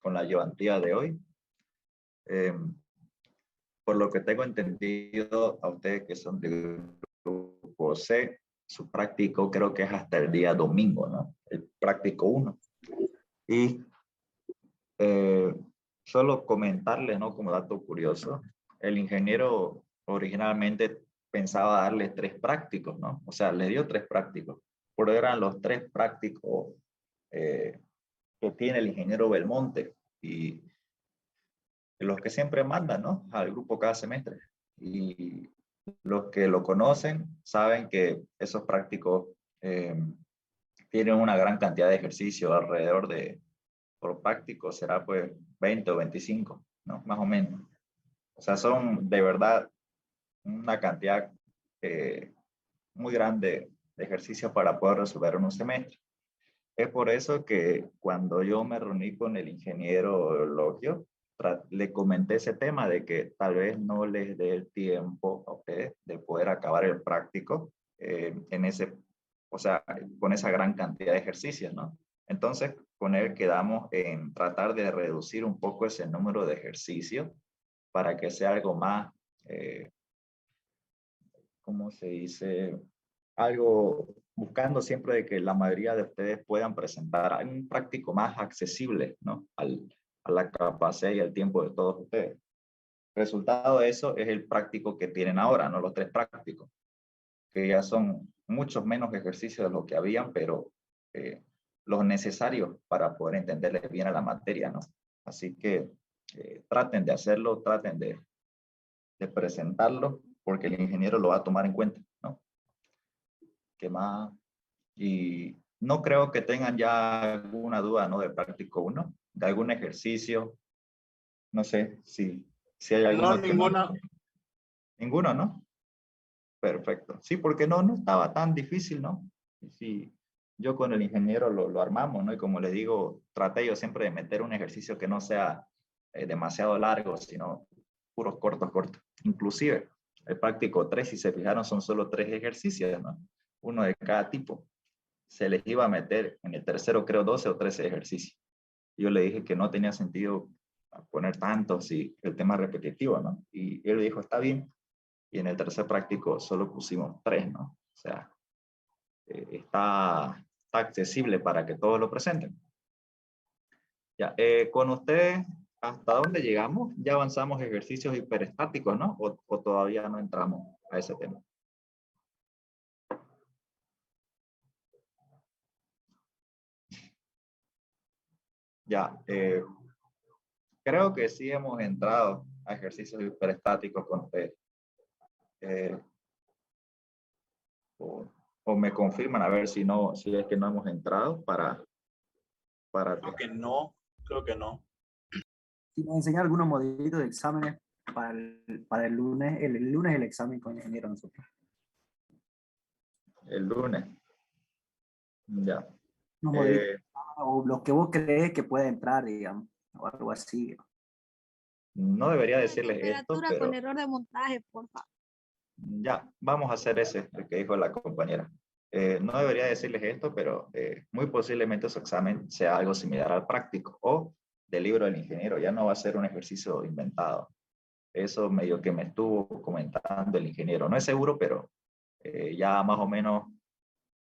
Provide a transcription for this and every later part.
con la ayudantía de hoy. Por lo que tengo entendido, a ustedes que son del grupo C, su práctico creo que es hasta el día domingo, ¿no? El práctico 1. Y solo comentarles, ¿no? Como dato curioso, el ingeniero originalmente pensaba darle 3 prácticos, ¿no? O sea, le dio 3 prácticos, pero eran los 3 prácticos que tiene el ingeniero Belmonte y los que siempre mandan, ¿no? Al grupo cada semestre. Y los que lo conocen saben que esos prácticos tienen una gran cantidad de ejercicio, alrededor de, por práctico será pues 20 o 25, ¿no? Más o menos. O sea, son de verdad una cantidad muy grande de ejercicios para poder resolver en un semestre. Es por eso que cuando yo me reuní con el ingeniero Logio, le comenté ese tema de que tal vez no les dé el tiempo a ustedes de poder acabar el práctico en ese, o sea, con esa gran cantidad de ejercicios, ¿no? Entonces, con él quedamos en tratar de reducir un poco ese número de ejercicios para que sea algo más, ¿cómo se dice? Algo buscando siempre de que la mayoría de ustedes puedan presentar un práctico más accesible, ¿no? A la capacidad y al tiempo de todos ustedes. Resultado de eso es el práctico que tienen ahora, ¿no? Los 3 prácticos, que ya son muchos menos ejercicios de lo que habían, pero los necesarios para poder entenderles bien a la materia, ¿no? Así que traten de hacerlo, traten de presentarlo, porque el ingeniero lo va a tomar en cuenta, ¿no? ¿Qué más? Y no creo que tengan ya alguna duda, ¿no? De práctico 1, de algún ejercicio. No sé si hay No, alguno que no. ninguna. Ninguno, ¿no? Perfecto. Sí, porque no estaba tan difícil, ¿no? Sí, yo con el ingeniero lo armamos, ¿no? Y como les digo, traté yo siempre de meter un ejercicio que no sea demasiado largo, sino puros cortos. Inclusive, el práctico 3, si se fijaron, son solo 3 ejercicios, ¿no? Uno de cada tipo. Se les iba a meter en el tercero, creo, 12 o 13 ejercicios. Yo le dije que no tenía sentido poner tantos si el tema es repetitivo, ¿no? Y él dijo, está bien. Y en el tercer práctico solo pusimos 3, ¿no? O sea, está accesible para que todos lo presenten. Ya, con ustedes, ¿hasta dónde llegamos? Ya avanzamos ejercicios hiperestáticos, ¿no? O todavía no entramos a ese tema. Ya, creo que sí hemos entrado a ejercicios hiperestáticos con ustedes. O me confirman a ver si es que no hemos entrado para Creo que no. Si nos enseña algunos modelitos de exámenes para el lunes, el lunes el examen con ingeniero nosotros. el lunes. Ya. Unos modelitos, o los que vos crees que puede entrar, digamos, o algo así. No debería decirles esto, Temperatura pero con error de montaje, por favor. ya, vamos a hacer ese, el que dijo la compañera. No debería decirles esto, pero muy posiblemente su examen sea algo similar al práctico o del libro del ingeniero. Ya no va a ser un ejercicio inventado. Eso medio que me estuvo comentando el ingeniero. No es seguro, pero ya más o menos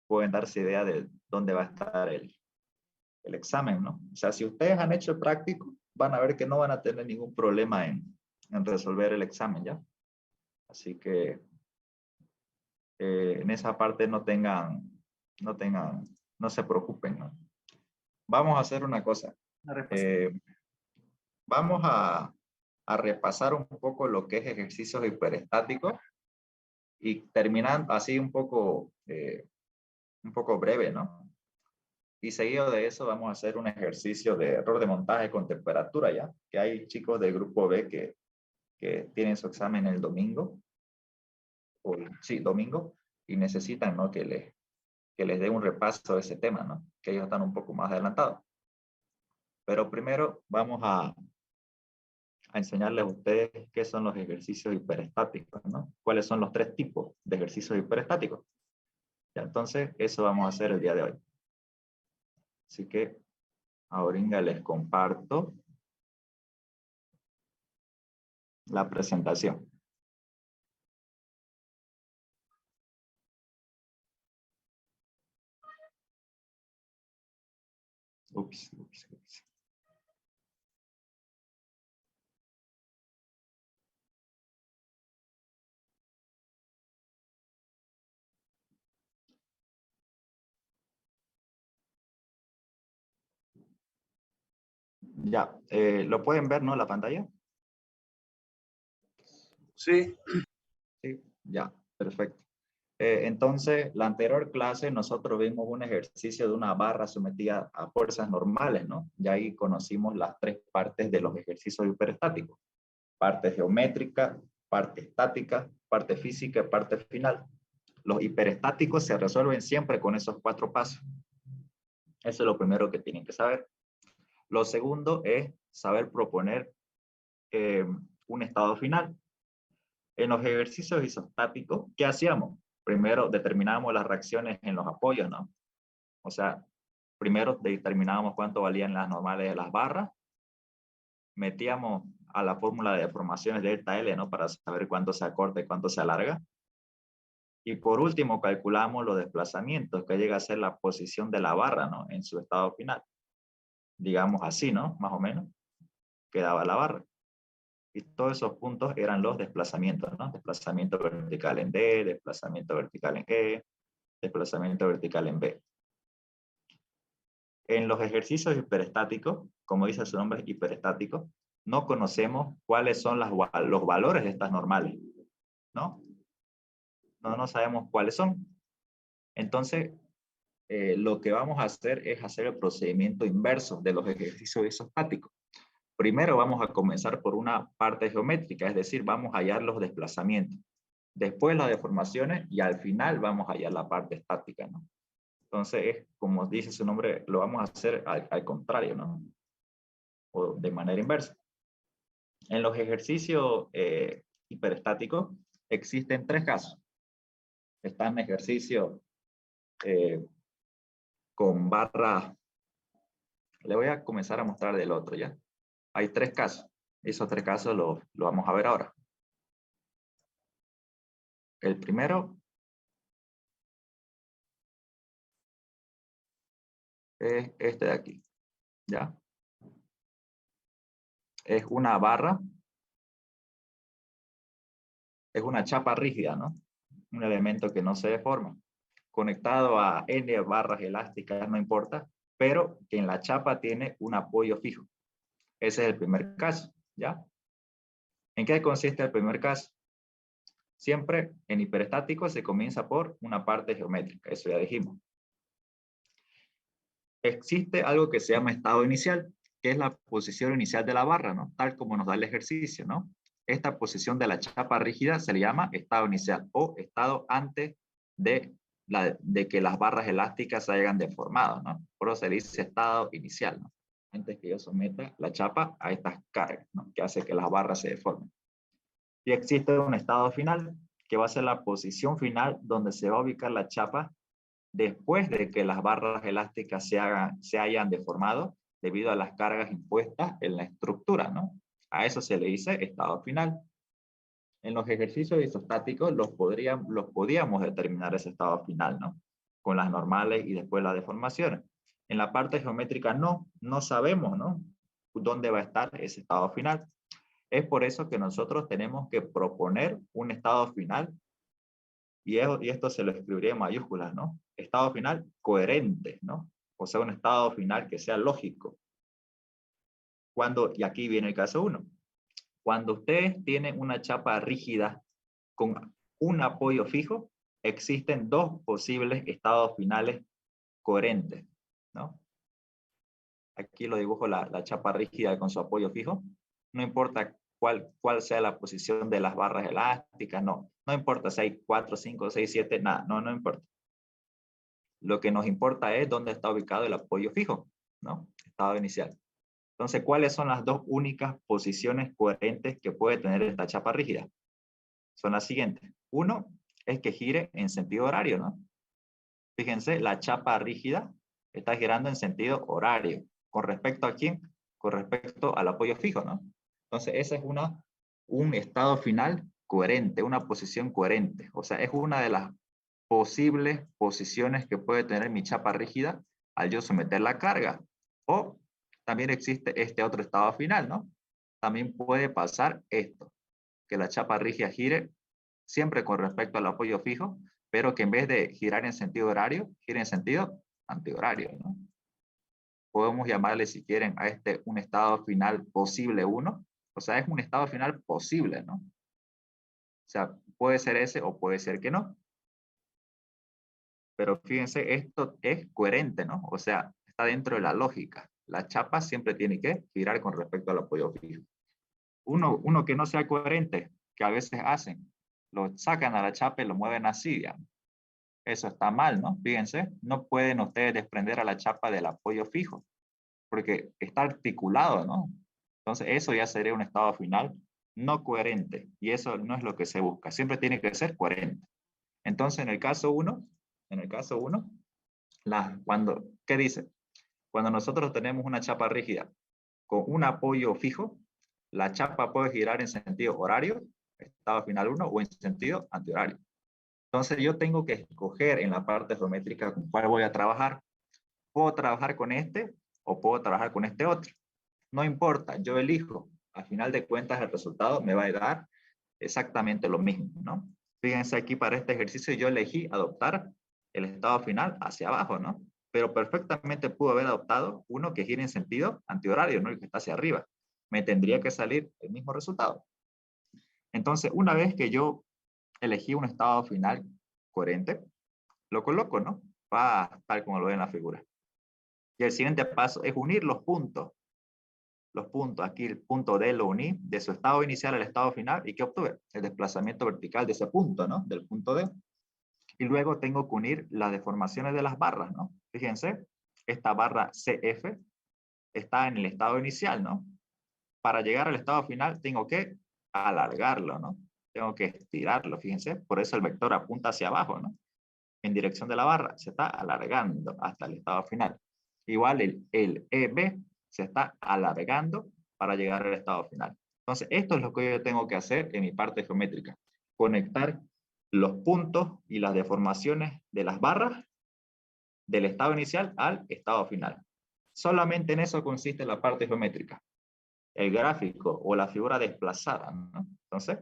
pueden darse idea de dónde va a estar el examen, ¿no? O sea, si ustedes han hecho el práctico, van a ver que no van a tener ningún problema en resolver el examen, ¿ya? Así que en esa parte no se preocupen, ¿no? Vamos a hacer una cosa. Vamos a repasar un poco lo que es ejercicios hiperestáticos y terminando así un poco breve, ¿no? Y seguido de eso vamos a hacer un ejercicio de error de montaje con temperatura, ¿ya? Que hay chicos del grupo B que tienen su examen el domingo, domingo, y necesitan, ¿no? Que les dé un repaso de ese tema, ¿no? Que ellos están un poco más adelantados. Pero primero vamos a enseñarles a ustedes qué son los ejercicios hiperestáticos, ¿no? ¿Cuáles son los 3 tipos de ejercicios hiperestáticos? Ya, entonces, eso vamos a hacer el día de hoy. Así que ahorita les comparto la presentación. Ups. Ya, ¿lo pueden ver, no, la pantalla? Sí. Sí, ya, perfecto. Entonces, la anterior clase nosotros vimos un ejercicio de una barra sometida a fuerzas normales, ¿no? Y ahí conocimos las tres partes de los ejercicios hiperestáticos. Parte geométrica, parte estática, parte física y parte final. Los hiperestáticos se resuelven siempre con esos 4 pasos. Eso es lo primero que tienen que saber. Lo segundo es saber proponer un estado final. En los ejercicios isostáticos, ¿qué hacíamos? Primero determinábamos las reacciones en los apoyos, ¿no? O sea, primero determinábamos cuánto valían las normales de las barras, metíamos a la fórmula de deformaciones delta L, ¿no? Para saber cuánto se acorta y cuánto se alarga. Y por último, calculamos los desplazamientos, que llega a ser la posición de la barra, ¿no? En su estado final. Digamos así, ¿no? Más o menos, quedaba la barra. Y todos esos puntos eran los desplazamientos, ¿no? Desplazamiento vertical en D, desplazamiento vertical en G, desplazamiento vertical en B. En los ejercicios hiperestáticos, como dice su nombre, hiperestáticos, no conocemos cuáles son los valores de estas normales, ¿no? No sabemos cuáles son. Entonces, lo que vamos a hacer es hacer el procedimiento inverso de los ejercicios isostáticos. Primero vamos a comenzar por una parte geométrica, es decir, vamos a hallar los desplazamientos. Después las deformaciones y al final vamos a hallar la parte estática, ¿no? Entonces, como dice su nombre, lo vamos a hacer al contrario, ¿no? O de manera inversa. En los ejercicios hiperestáticos existen 3 casos. Están ejercicios con barra. Le voy a comenzar a mostrar del otro, ¿ya? Hay 3 casos. Esos 3 casos lo vamos a ver ahora. El primero es este de aquí, ¿ya? Es una barra, es una chapa rígida, ¿no? Un elemento que no se deforma. Conectado a N barras elásticas, no importa, pero que en la chapa tiene un apoyo fijo. Ese es el primer caso, ¿ya? ¿En qué consiste el primer caso? Siempre en hiperestático se comienza por una parte geométrica, eso ya dijimos. Existe algo que se llama estado inicial, que es la posición inicial de la barra, ¿no? Tal como nos da el ejercicio, ¿no? Esta posición de la chapa rígida se le llama estado inicial o estado antes de que las barras elásticas se hayan deformado, ¿no? Por eso se dice estado inicial, ¿no? Antes que yo someta la chapa a estas cargas, ¿no? Que hace que las barras se deformen. Y existe un estado final, que va a ser la posición final donde se va a ubicar la chapa después de que las barras elásticas se hayan deformado debido a las cargas impuestas en la estructura, ¿no? A eso se le dice estado final. En los ejercicios isostáticos los podíamos determinar ese estado final, ¿no? Con las normales y después las deformaciones. En la parte geométrica no sabemos, ¿no? Dónde va a estar ese estado final. Es por eso que nosotros tenemos que proponer un estado final y esto se lo escribiría en mayúsculas, ¿no? Estado final coherente, ¿no? O sea, un estado final que sea lógico. Y aquí viene el caso 1. Cuando ustedes tienen una chapa rígida con un apoyo fijo, existen 2 posibles estados finales coherentes, ¿no? Aquí lo dibujo la chapa rígida con su apoyo fijo. No importa cuál sea la posición de las barras elásticas, no importa si hay 4, 5, 6, 7, nada, no importa. Lo que nos importa es dónde está ubicado el apoyo fijo, ¿no? Estado inicial. Entonces, ¿cuáles son las 2 únicas posiciones coherentes que puede tener esta chapa rígida? Son las siguientes. Uno es que gire en sentido horario, ¿no? Fíjense, la chapa rígida está girando en sentido horario. ¿Con respecto a quién? Con respecto al apoyo fijo, ¿no? Entonces, esa es una un estado final coherente, una posición coherente. O sea, es una de las posibles posiciones que puede tener mi chapa rígida al yo someter la carga. O también existe este otro estado final, ¿no? También puede pasar esto, que la chapa rígida gire siempre con respecto al apoyo fijo, pero que en vez de girar en sentido horario, gire en sentido antihorario, ¿no? Podemos llamarle, si quieren, a este un estado final posible 1. O sea, es un estado final posible, ¿no? O sea, puede ser ese o puede ser que no. Pero fíjense, esto es coherente, ¿no? O sea, está dentro de la lógica. La chapa siempre tiene que girar con respecto al apoyo fijo. Uno que no sea coherente, que a veces hacen, lo sacan a la chapa y lo mueven así, digamos. Eso está mal, ¿no? Fíjense, no pueden ustedes desprender a la chapa del apoyo fijo, porque está articulado, ¿no? Entonces, eso ya sería un estado final no coherente, y eso no es lo que se busca. Siempre tiene que ser coherente. Entonces, en el caso 1, ¿qué dice? Cuando nosotros tenemos una chapa rígida con un apoyo fijo, la chapa puede girar en sentido horario, estado final 1, o en sentido antihorario. Entonces yo tengo que escoger en la parte geométrica con cuál voy a trabajar. Puedo trabajar con este o puedo trabajar con este otro. No importa, yo elijo. Al final de cuentas el resultado me va a dar exactamente lo mismo, ¿no? Fíjense aquí para este ejercicio yo elegí adoptar el estado final hacia abajo, ¿no? Pero perfectamente pudo haber adoptado uno que gire en sentido antihorario, ¿no? El que está hacia arriba. Me tendría que salir el mismo resultado. Entonces, una vez que yo elegí un estado final coherente, lo coloco, ¿no? Va tal como lo ve en la figura. Y el siguiente paso es unir los puntos. Los puntos, aquí el punto D lo uní de su estado inicial al estado final. ¿Y qué obtuve? El desplazamiento vertical de ese punto, ¿no? Del punto D. Y luego tengo que unir las deformaciones de las barras, ¿no? Fíjense, esta barra CF está en el estado inicial, ¿no? Para llegar al estado final tengo que alargarlo, ¿no? Tengo que estirarlo, fíjense. Por eso el vector apunta hacia abajo, ¿no? En dirección de la barra, se está alargando hasta el estado final. Igual el EB se está alargando para llegar al estado final. Entonces, esto es lo que yo tengo que hacer en mi parte geométrica. Conectar los puntos y las deformaciones de las barras del estado inicial al estado final. Solamente en eso consiste la parte geométrica. El gráfico o la figura desplazada, ¿no? Entonces,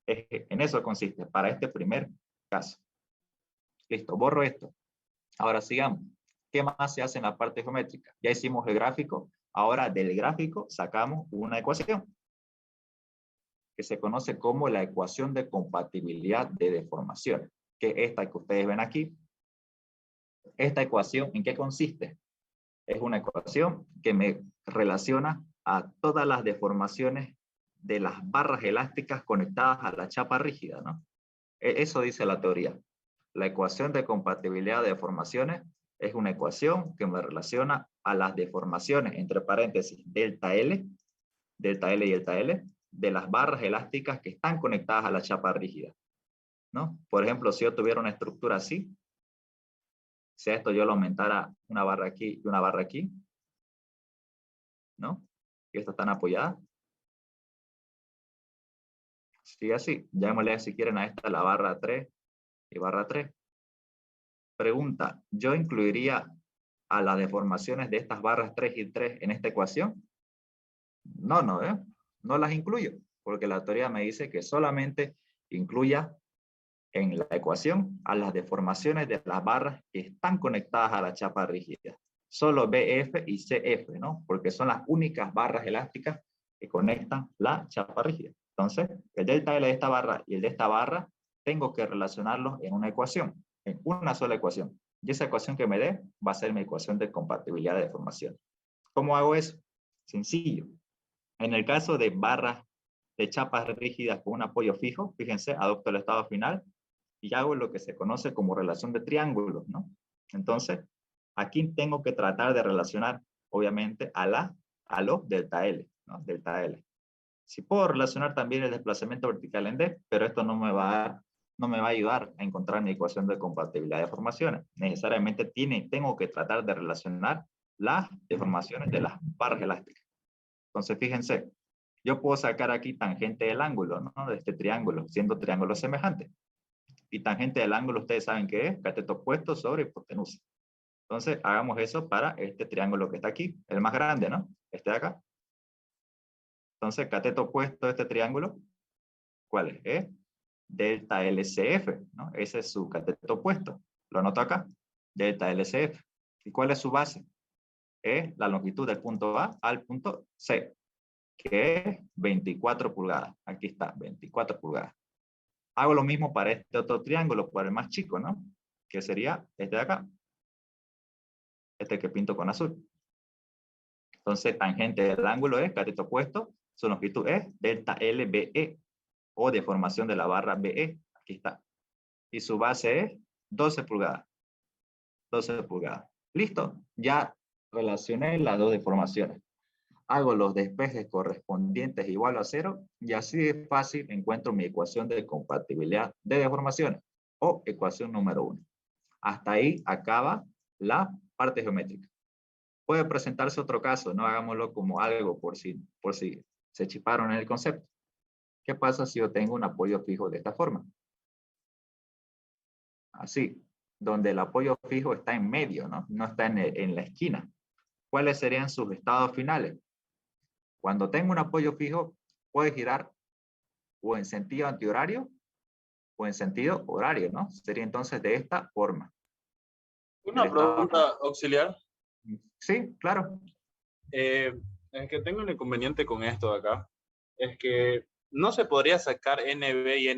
en eso consiste para este primer caso. Listo, borro esto. Ahora sigamos. ¿Qué más se hace en la parte geométrica? Ya hicimos el gráfico. Ahora del gráfico sacamos una ecuación que se conoce como la ecuación de compatibilidad de deformación, que es esta que ustedes ven aquí. Esta ecuación, ¿en qué consiste? Es una ecuación que me relaciona a todas las deformaciones de las barras elásticas conectadas a la chapa rígida, ¿no? Eso dice la teoría. La ecuación de compatibilidad de deformaciones es una ecuación que me relaciona a las deformaciones, entre paréntesis, delta L y delta L, de las barras elásticas que están conectadas a la chapa rígida, ¿no? Por ejemplo, si yo tuviera una estructura así, si a esto yo le aumentara una barra aquí y una barra aquí, ¿no? Y estas están apoyadas. Sigue así, llamémosle si quieren a esta la barra 3 y barra 3. Pregunta, ¿yo incluiría a las deformaciones de estas barras 3 y 3 en esta ecuación? No, no las incluyo, porque la teoría me dice que solamente incluya en la ecuación a las deformaciones de las barras que están conectadas a la chapa rígida. Solo BF y CF, ¿no? Porque son las únicas barras elásticas que conectan la chapa rígida. Entonces, el delta L de esta barra y el de esta barra, tengo que relacionarlos en una ecuación, en una sola ecuación. Y esa ecuación que me dé va a ser mi ecuación de compatibilidad de deformación. ¿Cómo hago eso? Sencillo. En el caso de barras de chapas rígidas con un apoyo fijo, fíjense, adopto el estado final y hago lo que se conoce como relación de triángulos, ¿no? Entonces, aquí tengo que tratar de relacionar, obviamente, a los delta L, ¿no? Delta L. Si puedo relacionar también el desplazamiento vertical en D, pero esto no me va a ayudar a encontrar mi ecuación de compatibilidad de deformaciones. Necesariamente tengo que tratar de relacionar las deformaciones de las barras elásticas. Entonces, fíjense, yo puedo sacar aquí tangente del ángulo, ¿no? De este triángulo, siendo triángulo semejante. Y tangente del ángulo, ustedes saben qué es, cateto opuesto sobre hipotenusa. Entonces, hagamos eso para este triángulo que está aquí, el más grande, ¿no? Este de acá. Entonces, cateto opuesto de este triángulo, ¿cuál es? Es delta LCF, ¿no? Ese es su cateto opuesto. Lo anoto acá, delta LCF. ¿Y cuál es su base? Es la longitud del punto A al punto C, que es 24 pulgadas. Aquí está, 24 pulgadas. Hago lo mismo para este otro triángulo, para el más chico, ¿no? Que sería este de acá. Este que pinto con azul. Entonces, tangente del ángulo es cateto opuesto, su longitud es delta LBE, o deformación de la barra BE. Aquí está. Y su base es 12 pulgadas. 12 pulgadas. Listo. Ya relacioné las dos deformaciones. Hago los despejes correspondientes igual a 0 y así de fácil encuentro mi ecuación de compatibilidad de deformaciones o ecuación número 1. Hasta ahí acaba la parte geométrica. Puede presentarse otro caso, no hagámoslo como algo por si se chiparon en el concepto. ¿Qué pasa si yo tengo un apoyo fijo de esta forma? Así, donde el apoyo fijo está en medio, ¿no? No está en la esquina. ¿Cuáles serían sus estados finales? Cuando tengo un apoyo fijo, puede girar o en sentido antihorario o en sentido horario, ¿no? Sería entonces de esta forma. Una pregunta auxiliar. Sí, claro. Es que tengo un inconveniente con esto de acá. Es que no se podría sacar NB y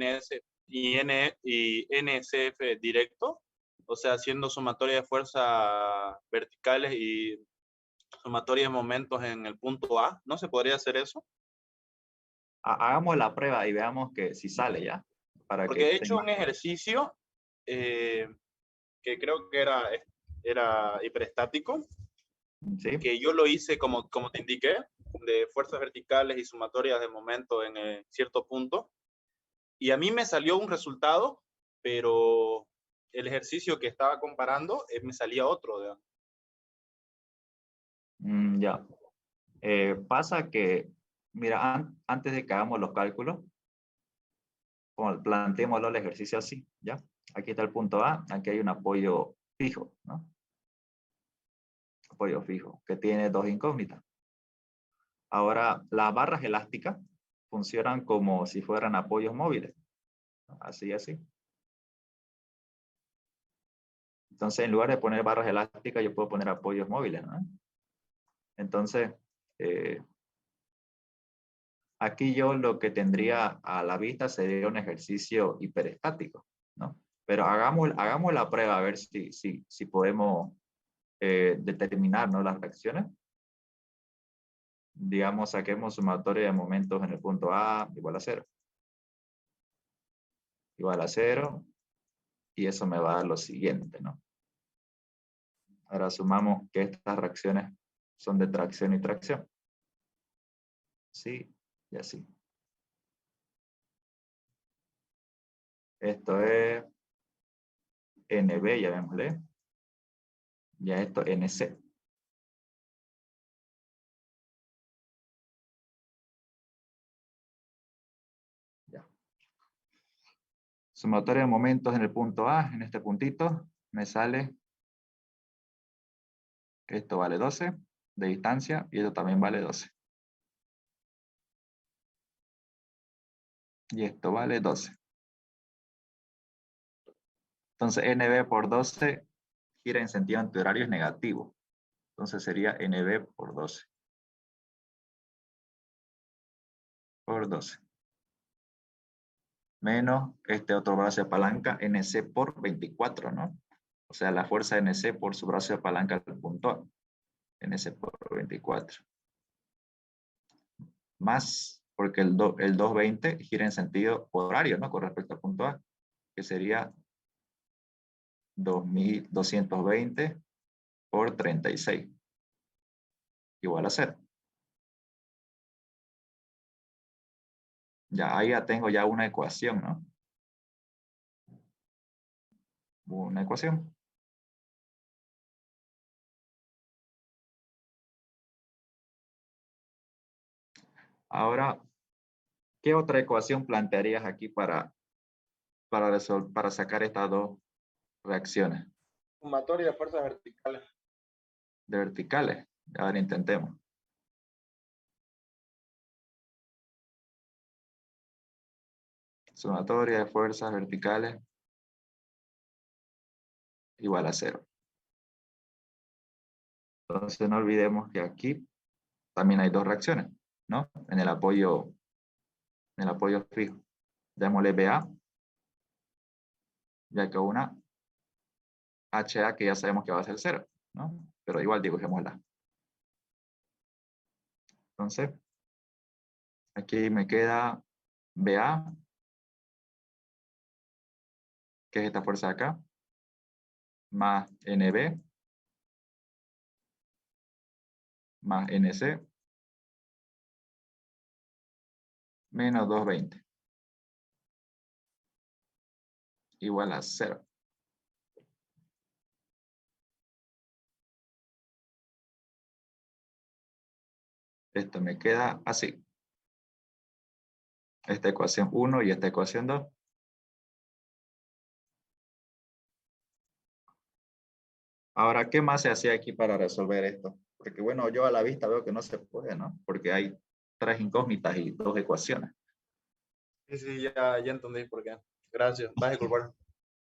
y NSF directo, o sea, haciendo sumatoria de fuerzas verticales y sumatoria de momentos en el punto A. ¿No se podría hacer eso? Hagamos la prueba y veamos que si sale ya. Porque he hecho un ejercicio que creo que era hiperestático, ¿sí? que yo lo hice como te indiqué, de fuerzas verticales y sumatorias de momento en cierto punto. Y a mí me salió un resultado, pero el ejercicio que estaba comparando me salía otro. Ya. Pasa que, mira, antes de que hagamos los cálculos, planteémoslo el ejercicio así, ¿ya? Aquí está el punto A, aquí hay un apoyo fijo, ¿no? Apoyo fijo, que tiene dos incógnitas. Ahora, las barras elásticas funcionan como si fueran apoyos móviles. Así, así. Entonces, en lugar de poner barras elásticas, yo puedo poner apoyos móviles, ¿no? Entonces, aquí yo lo que tendría a la vista sería un ejercicio hiperestático, ¿no? Pero hagamos la prueba a ver si podemos determinar, ¿no?, las reacciones. Digamos, saquemos sumatoria de momentos en el punto A igual a 0. Igual a 0. Y eso me va a dar lo siguiente, ¿no? Ahora sumamos que estas reacciones son de tracción y tracción. Sí, y así. Esto es NB, ya vémosle. Ya esto NC. Ya. Sumatoria de momentos en el punto A, en este puntito, me sale, esto vale 12 de distancia y esto también vale 12. Y esto vale 12. Entonces NB por 12 gira en sentido antihorario es negativo. Entonces sería NB por 12. Por 12. Menos este otro brazo de palanca, NC por 24, ¿no? O sea, la fuerza NC por su brazo de palanca al punto A. NC por 24. Más, porque el 220 gira en sentido horario, ¿no? Con respecto al punto A, que sería 2220 por 36. Igual a 0. Ya, ahí ya tengo ya una ecuación, ¿no? Una ecuación. Ahora, ¿qué otra ecuación plantearías aquí para sacar estas dos reacciones Sumatoria de fuerzas verticales. de verticales? Ahora intentemos. Sumatoria de fuerzas verticales igual a 0. Entonces no olvidemos que aquí también hay dos reacciones, ¿no? En el apoyo fijo. Démosle BA, ya que una HA que ya sabemos que va a ser 0, ¿no? Pero igual dibujémosla. Entonces, aquí me queda BA, que es esta fuerza de acá, más NB, más NC, menos 220, igual a 0. Esto me queda así. Esta ecuación 1 y esta ecuación 2. Ahora, ¿qué más se hacía aquí para resolver esto? Porque bueno, yo a la vista veo que no se puede, ¿no? Porque hay 3 incógnitas y 2 ecuaciones. Sí, ya entendí por qué. Gracias. Vas a disculpar.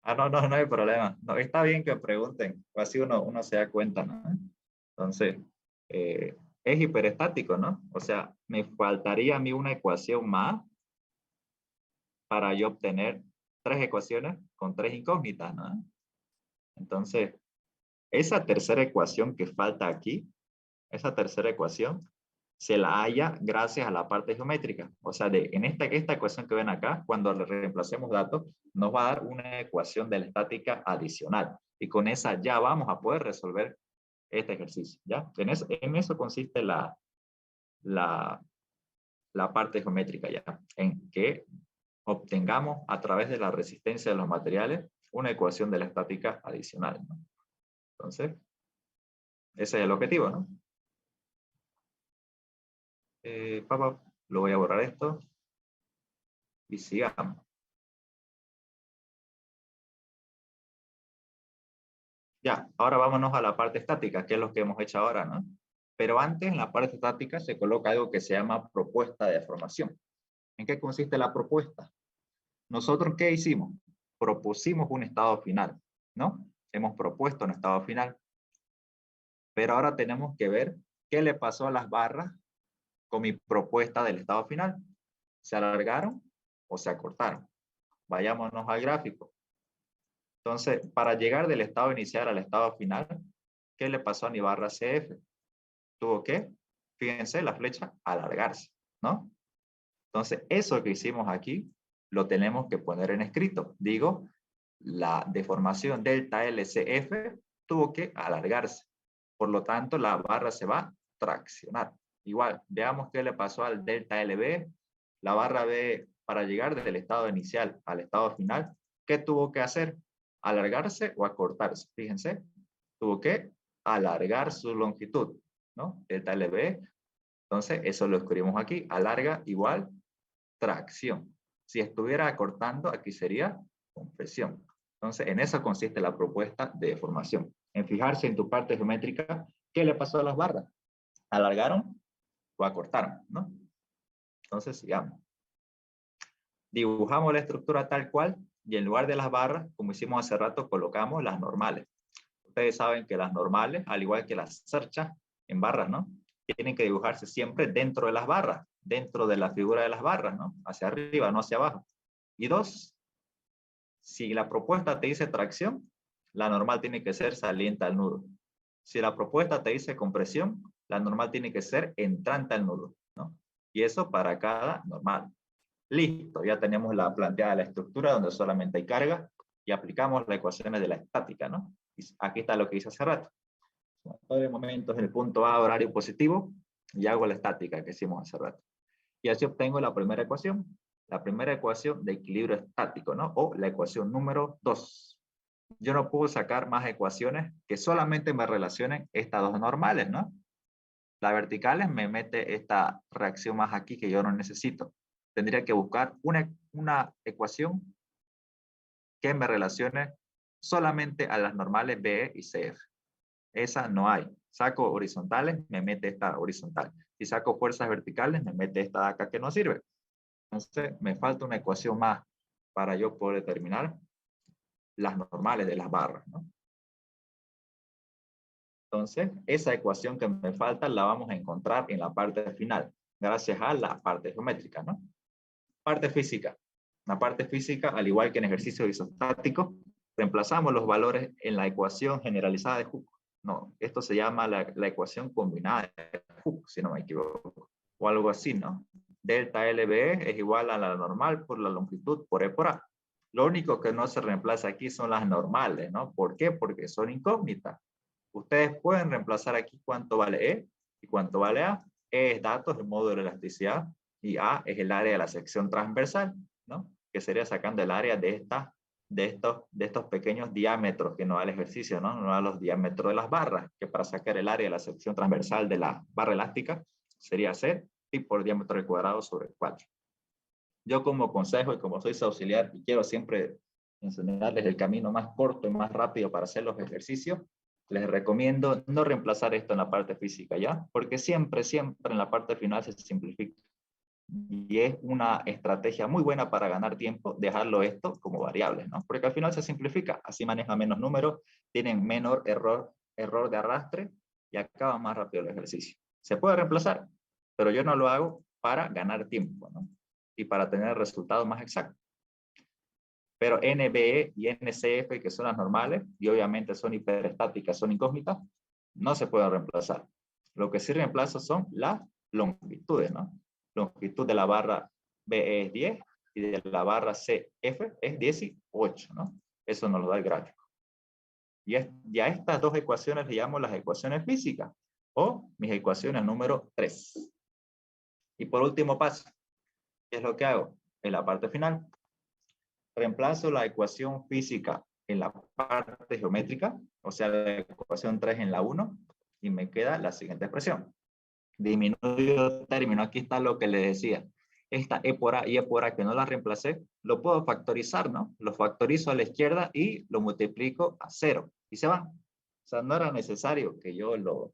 No hay problema. No, está bien que pregunten. Así uno se da cuenta, ¿no? Entonces, es hiperestático, ¿no? O sea, me faltaría a mí una ecuación más para yo obtener 3 ecuaciones con 3 incógnitas, ¿no? Entonces, esa tercera ecuación que falta aquí, esa tercera ecuación, se la halla gracias a la parte geométrica. O sea, en esta ecuación que ven acá, cuando le reemplacemos datos, nos va a dar una ecuación de la estática adicional. Y con esa ya vamos a poder resolver este ejercicio, ¿ya? En eso consiste la parte geométrica, ¿ya? En que obtengamos a través de la resistencia de los materiales una ecuación de la estática adicional, ¿no? Entonces, ese es el objetivo, ¿no? Lo voy a borrar esto y sigamos. Ya, ahora vámonos a la parte estática, que es lo que hemos hecho ahora, ¿no? Pero antes, en la parte estática, se coloca algo que se llama propuesta de deformación. ¿En qué consiste la propuesta? Nosotros, ¿qué hicimos? Propusimos un estado final, ¿no? Hemos propuesto un estado final. Pero ahora tenemos que ver qué le pasó a las barras con mi propuesta del estado final. ¿Se alargaron o se acortaron? Vayámonos al gráfico. Entonces, para llegar del estado inicial al estado final, ¿qué le pasó a mi barra CF? Tuvo que, fíjense, la flecha alargarse, ¿no? Entonces, eso que hicimos aquí, lo tenemos que poner en escrito. Digo, la deformación delta LCF tuvo que alargarse. Por lo tanto, la barra se va a traccionar. Igual, veamos qué le pasó al delta LB. La barra B, para llegar del estado inicial al estado final, ¿qué tuvo que hacer? ¿Alargarse o acortarse? Fíjense, tuvo que alargar su longitud, ¿no? Delta LB. Entonces, eso lo escribimos aquí. Alarga igual tracción. Si estuviera acortando, aquí sería compresión. Entonces, en eso consiste la propuesta de deformación. En fijarse en tu parte geométrica, ¿qué le pasó a las barras? ¿Alargaron o acortaron? ¿No? Entonces, sigamos. Dibujamos la estructura tal cual y en lugar de las barras, como hicimos hace rato, colocamos las normales. Ustedes saben que las normales, al igual que las cerchas en barras, ¿no? Tienen que dibujarse siempre dentro de las barras, dentro de la figura de las barras, ¿no? Hacia arriba, no hacia abajo. Y dos, si la propuesta te dice tracción, la normal tiene que ser saliente al nudo. Si la propuesta te dice compresión, la normal tiene que ser entrante al nudo, ¿no? Y eso para cada normal. Listo, ya tenemos planteada la estructura donde solamente hay carga y aplicamos las ecuaciones de la estática, ¿no? Y aquí está lo que hice hace rato. Todo el momento es el punto A, horario positivo, y hago la estática que hicimos hace rato. Y así obtengo la primera ecuación de equilibrio estático, ¿no? O la ecuación número 2. Yo no puedo sacar más ecuaciones que solamente me relacionen estas dos normales, ¿no? Las verticales me mete esta reacción más aquí que yo no necesito. Tendría que buscar una ecuación que me relacione solamente a las normales BE y CF. Esa no hay. Saco horizontales, me mete esta horizontal. Si saco fuerzas verticales, me mete esta de acá que no sirve. Entonces, me falta una ecuación más para yo poder determinar las normales de las barras, ¿no? Entonces, esa ecuación que me falta la vamos a encontrar en la parte final, gracias a la parte geométrica, ¿no? Parte física. La parte física, al igual que en ejercicio isostático, reemplazamos los valores en la ecuación generalizada de Hooke. No, esto se llama la ecuación combinada de Hooke, si no me equivoco. O algo así, ¿no? Delta LBE es igual a la normal por la longitud por E por A. Lo único que no se reemplaza aquí son las normales, ¿no? ¿Por qué? Porque son incógnitas. Ustedes pueden reemplazar aquí cuánto vale E y cuánto vale A. E es datos, el módulo de elasticidad, y A es el área de la sección transversal, ¿no? Que sería sacando el área de estos pequeños diámetros que nos da el ejercicio, ¿no? Nos da los diámetros de las barras, que para sacar el área de la sección transversal de la barra elástica sería C y por diámetro al cuadrado sobre 4. Yo como consejo y como soy su auxiliar y quiero siempre enseñarles el camino más corto y más rápido para hacer los ejercicios, les recomiendo no reemplazar esto en la parte física, ¿ya? Porque siempre en la parte final se simplifica. Y es una estrategia muy buena para ganar tiempo, dejarlo esto como variables, ¿no? Porque al final se simplifica, así maneja menos números, tienen menor error de arrastre y acaba más rápido el ejercicio. Se puede reemplazar, pero yo no lo hago para ganar tiempo, ¿no? Y para tener el resultado más exacto. Pero NBE y NCF, que son las normales, y obviamente son hiperestáticas, son incógnitas, no se pueden reemplazar. Lo que sí reemplaza son las longitudes, ¿no? Longitud de la barra BE es 10 y de la barra CF es 18, ¿no? Eso nos lo da el gráfico. Y a estas dos ecuaciones le llamo las ecuaciones físicas o mis ecuaciones número 3. Y por último paso, ¿qué es lo que hago? En la parte final, reemplazo la ecuación física en la parte geométrica, o sea, la ecuación 3 en la 1, y me queda la siguiente expresión. Disminuyo término, aquí está lo que les decía. Esta E por A y E por A que no la reemplacé, lo puedo factorizar, ¿no? Lo factorizo a la izquierda y lo multiplico a 0. Y se van. O sea, no era necesario que yo lo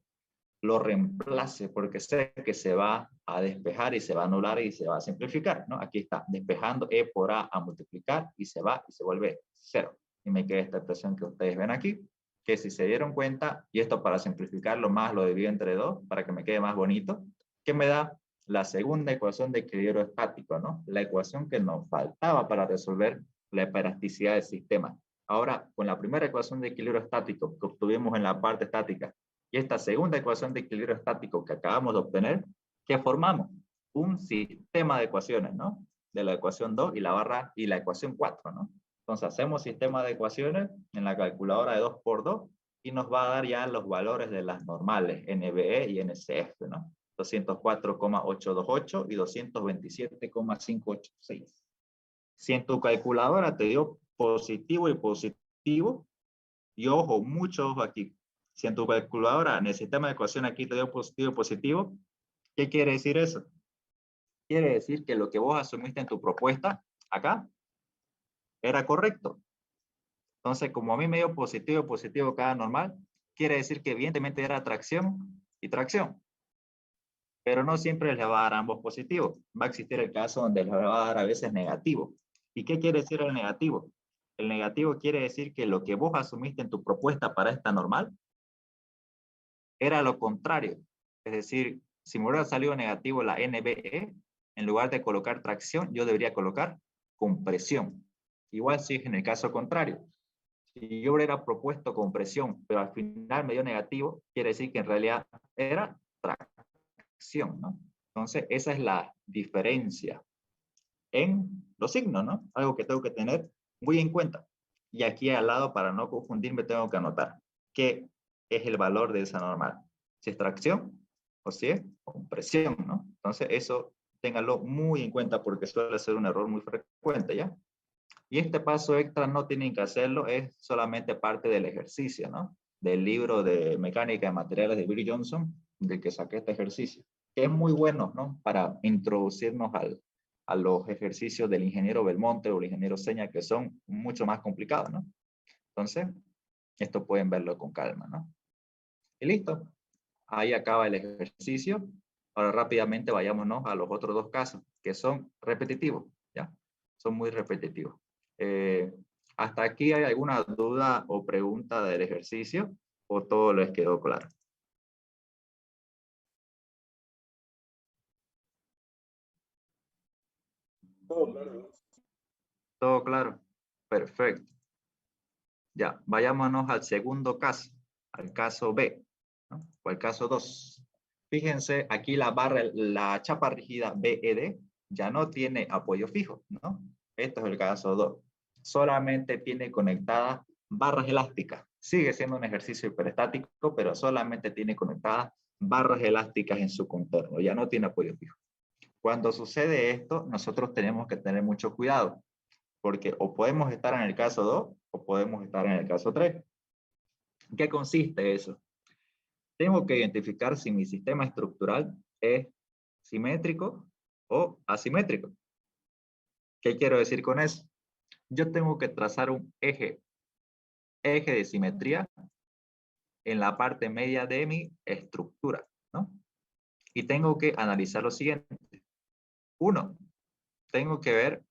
reemplace porque sé que se va a despejar y se va a anular y se va a simplificar, ¿no? Aquí está, despejando E por A multiplicar y se va y se vuelve 0. Y me queda esta expresión que ustedes ven aquí, que si se dieron cuenta, y esto para simplificarlo más lo divido entre 2 para que me quede más bonito, que me da la segunda ecuación de equilibrio estático, ¿no? La ecuación que nos faltaba para resolver la hiperelasticidad del sistema. Ahora, con la primera ecuación de equilibrio estático que obtuvimos en la parte estática y esta segunda ecuación de equilibrio estático que acabamos de obtener, ¿qué formamos? Un sistema de ecuaciones, ¿no? De la ecuación 2 y la barra y la ecuación 4, ¿no? Entonces hacemos sistema de ecuaciones en la calculadora de 2 por 2 y nos va a dar ya los valores de las normales, NBE y NCF, ¿no? 204,828 y 227,586. Si en tu calculadora te dio positivo y positivo, y ojo, mucho ojo aquí, si en tu calculadora en el sistema de ecuación aquí te dio positivo y positivo, ¿qué quiere decir eso? Quiere decir que lo que vos asumiste en tu propuesta acá era correcto. Entonces, como a mí me dio positivo y positivo cada normal, quiere decir que evidentemente era tracción y tracción. Pero no siempre les va a dar ambos positivos. Va a existir el caso donde les va a dar a veces negativo. ¿Y qué quiere decir el negativo? El negativo quiere decir que lo que vos asumiste en tu propuesta para esta normal era lo contrario. Es decir, si me hubiera salido negativo la NBE, en lugar de colocar tracción, yo debería colocar compresión. Igual si es en el caso contrario. Si yo hubiera propuesto compresión, pero al final me dio negativo, quiere decir que en realidad era tracción, ¿no? Entonces, esa es la diferencia en los signos, ¿no? Algo que tengo que tener muy en cuenta. Y aquí al lado, para no confundirme, tengo que anotar qué es el valor de esa normal. Si es tracción o si es compresión, ¿no? Entonces, eso téngalo muy en cuenta porque suele ser un error muy frecuente, ¿ya? Y este paso extra no tienen que hacerlo, es solamente parte del ejercicio, ¿no? Del libro de Mecánica de Materiales de Bill Johnson, de que saqué este ejercicio, que es muy bueno, ¿no? Para introducirnos a los ejercicios del ingeniero Belmonte o el ingeniero Seña, que son mucho más complicados, ¿no? Entonces, esto pueden verlo con calma, ¿no? Y listo. Ahí acaba el ejercicio. Ahora rápidamente vayámonos a los otros dos casos, que son repetitivos, ¿ya? Son muy repetitivos. ¿Hasta aquí hay alguna duda o pregunta del ejercicio? ¿O todo les quedó claro? Todo claro. ¿Todo claro? Perfecto. Ya, vayámonos al segundo caso, al caso B, ¿no? O al caso 2. Fíjense, aquí la barra, la chapa rígida BED ya no tiene apoyo fijo, ¿no? Esto es el caso 2. Solamente tiene conectadas barras elásticas. Sigue siendo un ejercicio hiperestático, pero solamente tiene conectadas barras elásticas en su contorno. Ya no tiene apoyo fijo. Cuando sucede esto, nosotros tenemos que tener mucho cuidado, porque o podemos estar en el caso 2 o podemos estar en el caso 3. ¿En qué consiste eso? Tengo que identificar si mi sistema estructural es simétrico o asimétrico. ¿Qué quiero decir con eso? Yo tengo que trazar un eje de simetría en la parte media de mi estructura, ¿no? Y tengo que analizar lo siguiente. Uno, tengo que ver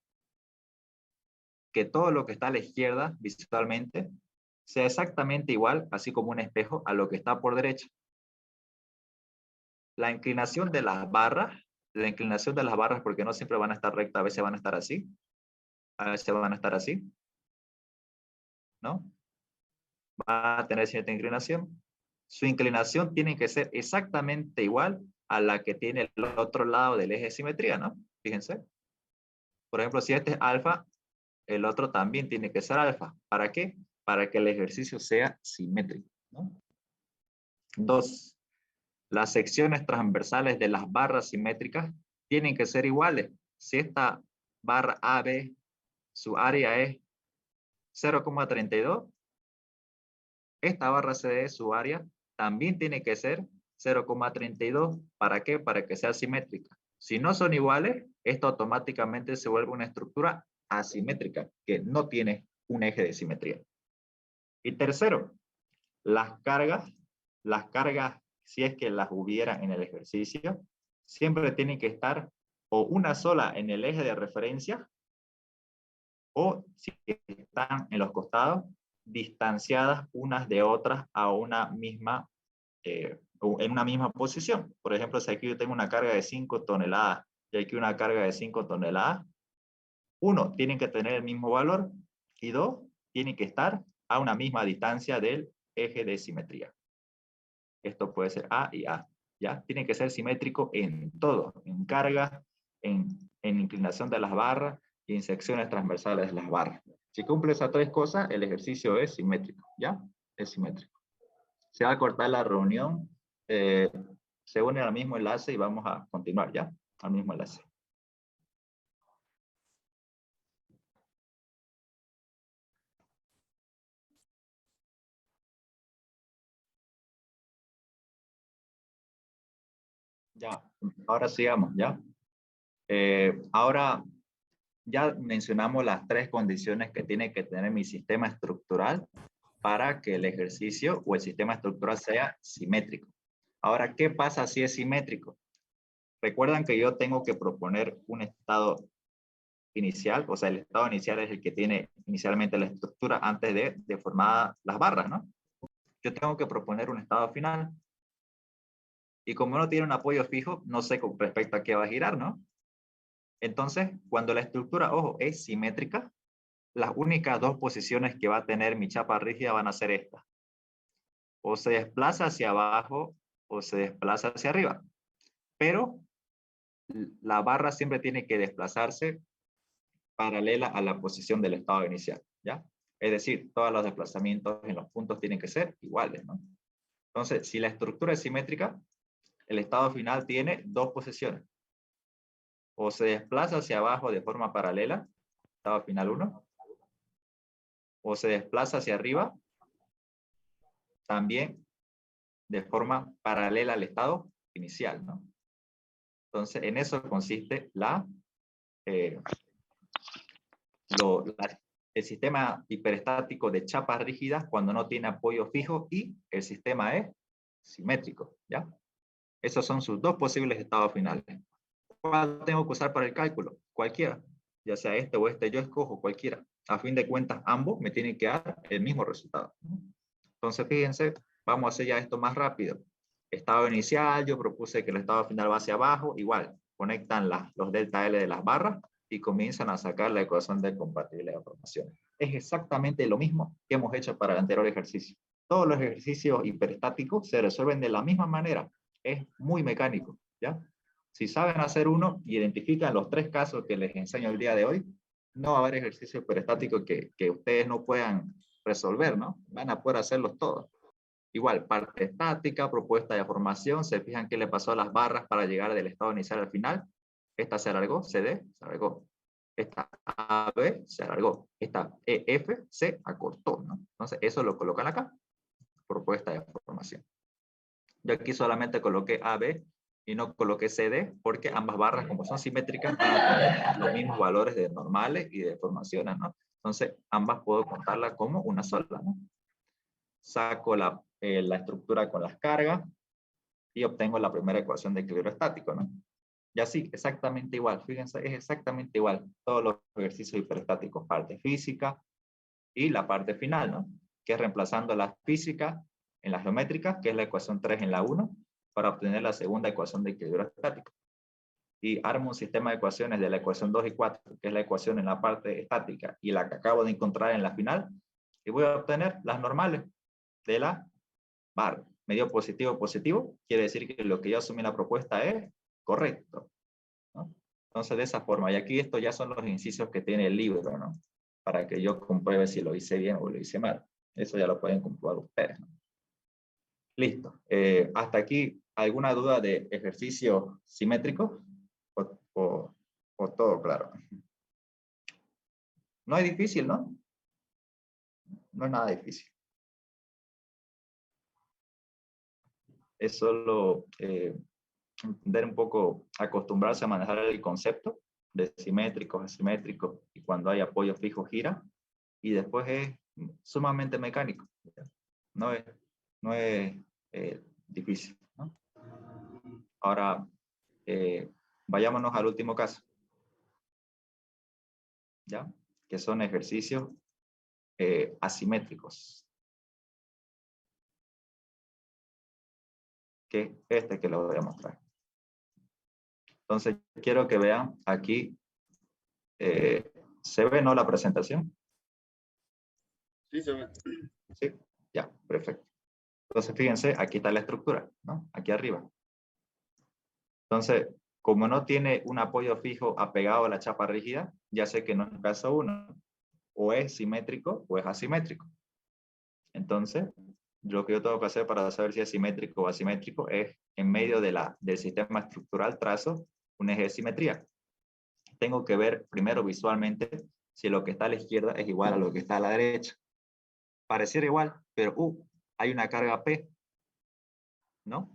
que todo lo que está a la izquierda visualmente sea exactamente igual, así como un espejo, a lo que está por derecha. La inclinación de las barras, porque no siempre van a estar rectas, a veces van a estar así, a veces van a estar así, ¿no? Va a tener cierta inclinación. Su inclinación tiene que ser exactamente igual a la que tiene el otro lado del eje de simetría, ¿no? Fíjense. Por ejemplo, si este es alfa, el otro también tiene que ser alfa. ¿Para qué? Para que el ejercicio sea simétrico, ¿no? 2. Las secciones transversales de las barras simétricas tienen que ser iguales. Si esta barra AB, su área es 0,32, esta barra CD, su área, también tiene que ser 0,32. ¿Para qué? Para que sea simétrica. Si no son iguales, esto automáticamente se vuelve una estructura asimétrica, que no tiene un eje de simetría. Y tercero, las cargas, si es que las hubiera en el ejercicio, siempre tienen que estar o una sola en el eje de referencia, o si están en los costados, distanciadas unas de otras a una misma, en una misma posición. Por ejemplo, si aquí yo tengo una carga de 5 toneladas y aquí una carga de 5 toneladas, uno, tienen que tener el mismo valor, y dos, tienen que estar a una misma distancia del eje de simetría. Esto puede ser A y A, ¿ya? Tiene que ser simétrico en todo, en carga, en inclinación de las barras y en secciones transversales de las barras. Si cumple esas tres cosas, el ejercicio es simétrico, ¿ya? Es simétrico. Se va a cortar la reunión, se une al mismo enlace y vamos a continuar, ¿ya? Al mismo enlace. Ya, ahora sigamos, ¿ya? Ahora ya mencionamos las tres condiciones que tiene que tener mi sistema estructural para que el ejercicio o el sistema estructural sea simétrico. Ahora, ¿qué pasa si es simétrico? Recuerdan que yo tengo que proponer un estado inicial, o sea, el estado inicial es el que tiene inicialmente la estructura antes de formar las barras, ¿no? Yo tengo que proponer un estado final. Y como no tiene un apoyo fijo, no sé con respecto a qué va a girar, ¿no? Entonces, cuando la estructura, ojo, es simétrica, las únicas dos posiciones que va a tener mi chapa rígida van a ser estas. O se desplaza hacia abajo o se desplaza hacia arriba. Pero la barra siempre tiene que desplazarse paralela a la posición del estado inicial, ¿ya? Es decir, todos los desplazamientos en los puntos tienen que ser iguales, ¿no? Entonces, si la estructura es simétrica, el estado final tiene dos posiciones. O se desplaza hacia abajo de forma paralela, estado final 1, o se desplaza hacia arriba, también de forma paralela al estado inicial, ¿no? Entonces, en eso consiste el sistema hiperestático de chapas rígidas cuando no tiene apoyo fijo y el sistema es simétrico, ¿ya? Esos son sus dos posibles estados finales. ¿Cuál tengo que usar para el cálculo? Cualquiera, ya sea este o este, yo escojo cualquiera. A fin de cuentas, ambos me tienen que dar el mismo resultado. Entonces, fíjense, vamos a hacer ya esto más rápido. Estado inicial, yo propuse que el estado final va hacia abajo, igual, conectan los delta L de las barras y comienzan a sacar la ecuación de compatibilidad de formaciones. Es exactamente lo mismo que hemos hecho para el anterior ejercicio. Todos los ejercicios hiperestáticos se resuelven de la misma manera. Es muy mecánico, ¿ya? Si saben hacer uno, identifican los tres casos que les enseño el día de hoy, no va a haber ejercicio hiperestático que ustedes no puedan resolver, ¿no? Van a poder hacerlos todos. Igual, parte estática, propuesta de formación, se fijan qué le pasó a las barras para llegar del estado inicial al final. Esta se alargó, CD se alargó. Esta AB se alargó. Esta EF se acortó, ¿no? Entonces, eso lo colocan acá. Propuesta de formación. Yo aquí solamente coloqué AB y no coloqué CD porque ambas barras, como son simétricas, van a tener los mismos valores de normales y de formaciones, ¿no? Entonces, ambas puedo contarlas como una sola, ¿no? Saco la estructura con las cargas y obtengo la primera ecuación de equilibrio estático, ¿no? Y así, exactamente igual, fíjense, es exactamente igual. Todos los ejercicios hiperestáticos, parte física y la parte final, ¿no? Que es reemplazando la física en la geométrica, que es la ecuación 3 en la 1, para obtener la segunda ecuación de equilibrio estático. Y armo un sistema de ecuaciones de la ecuación 2 y 4, que es la ecuación en la parte estática, y la que acabo de encontrar en la final, y voy a obtener las normales de la barra. Me dio positivo, positivo, quiere decir que lo que yo asumí en la propuesta es correcto, ¿no? Entonces, de esa forma, y aquí estos ya son los incisos que tiene el libro, ¿no? Para que yo compruebe si lo hice bien o lo hice mal. Eso ya lo pueden comprobar ustedes, ¿no? Listo. Hasta aquí, ¿alguna duda de ejercicios simétricos? ¿O todo claro? No es difícil, ¿no? No es nada difícil. Es solo entender un poco, acostumbrarse a manejar el concepto de simétricos, asimétricos, y cuando hay apoyo fijo gira, y después es sumamente mecánico. No es difícil, ¿no? Ahora, vayámonos al último caso, ¿ya? Que son ejercicios asimétricos. Que este que lo voy a mostrar. Entonces, quiero que vean aquí, ¿se ve, no, la presentación? Sí, se ve. Sí, ya, perfecto. Entonces, fíjense, aquí está la estructura, ¿no? Aquí arriba. Entonces, como no tiene un apoyo fijo apegado a la chapa rígida, ya sé que no es caso uno. O es simétrico o es asimétrico. Entonces, lo que yo tengo que hacer para saber si es simétrico o asimétrico es, en medio del sistema estructural, trazo un eje de simetría. Tengo que ver primero visualmente si lo que está a la izquierda es igual a lo que está a la derecha. Pareciera igual, pero hay una carga P, ¿no?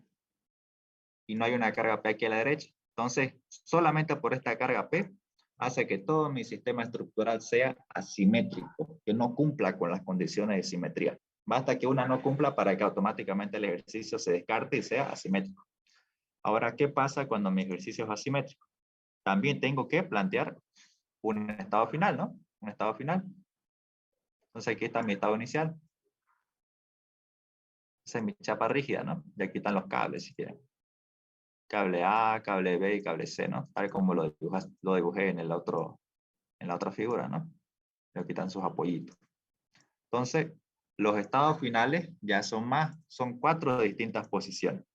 Y no hay una carga P aquí a la derecha. Entonces, solamente por esta carga P, hace que todo mi sistema estructural sea asimétrico, que no cumpla con las condiciones de simetría. Basta que una no cumpla para que automáticamente el ejercicio se descarte y sea asimétrico. Ahora, ¿qué pasa cuando mi ejercicio es asimétrico? También tengo que plantear un estado final, ¿no? Un estado final. Entonces aquí está mi estado inicial. Esa es mi chapa rígida, ¿no? Y aquí están los cables, si quieren. Cable A, cable B y cable C, ¿no? Tal como lo dibujé en la otra figura, ¿no? Y aquí están sus apoyitos. Entonces, los estados finales ya son más, son 4 distintas posiciones.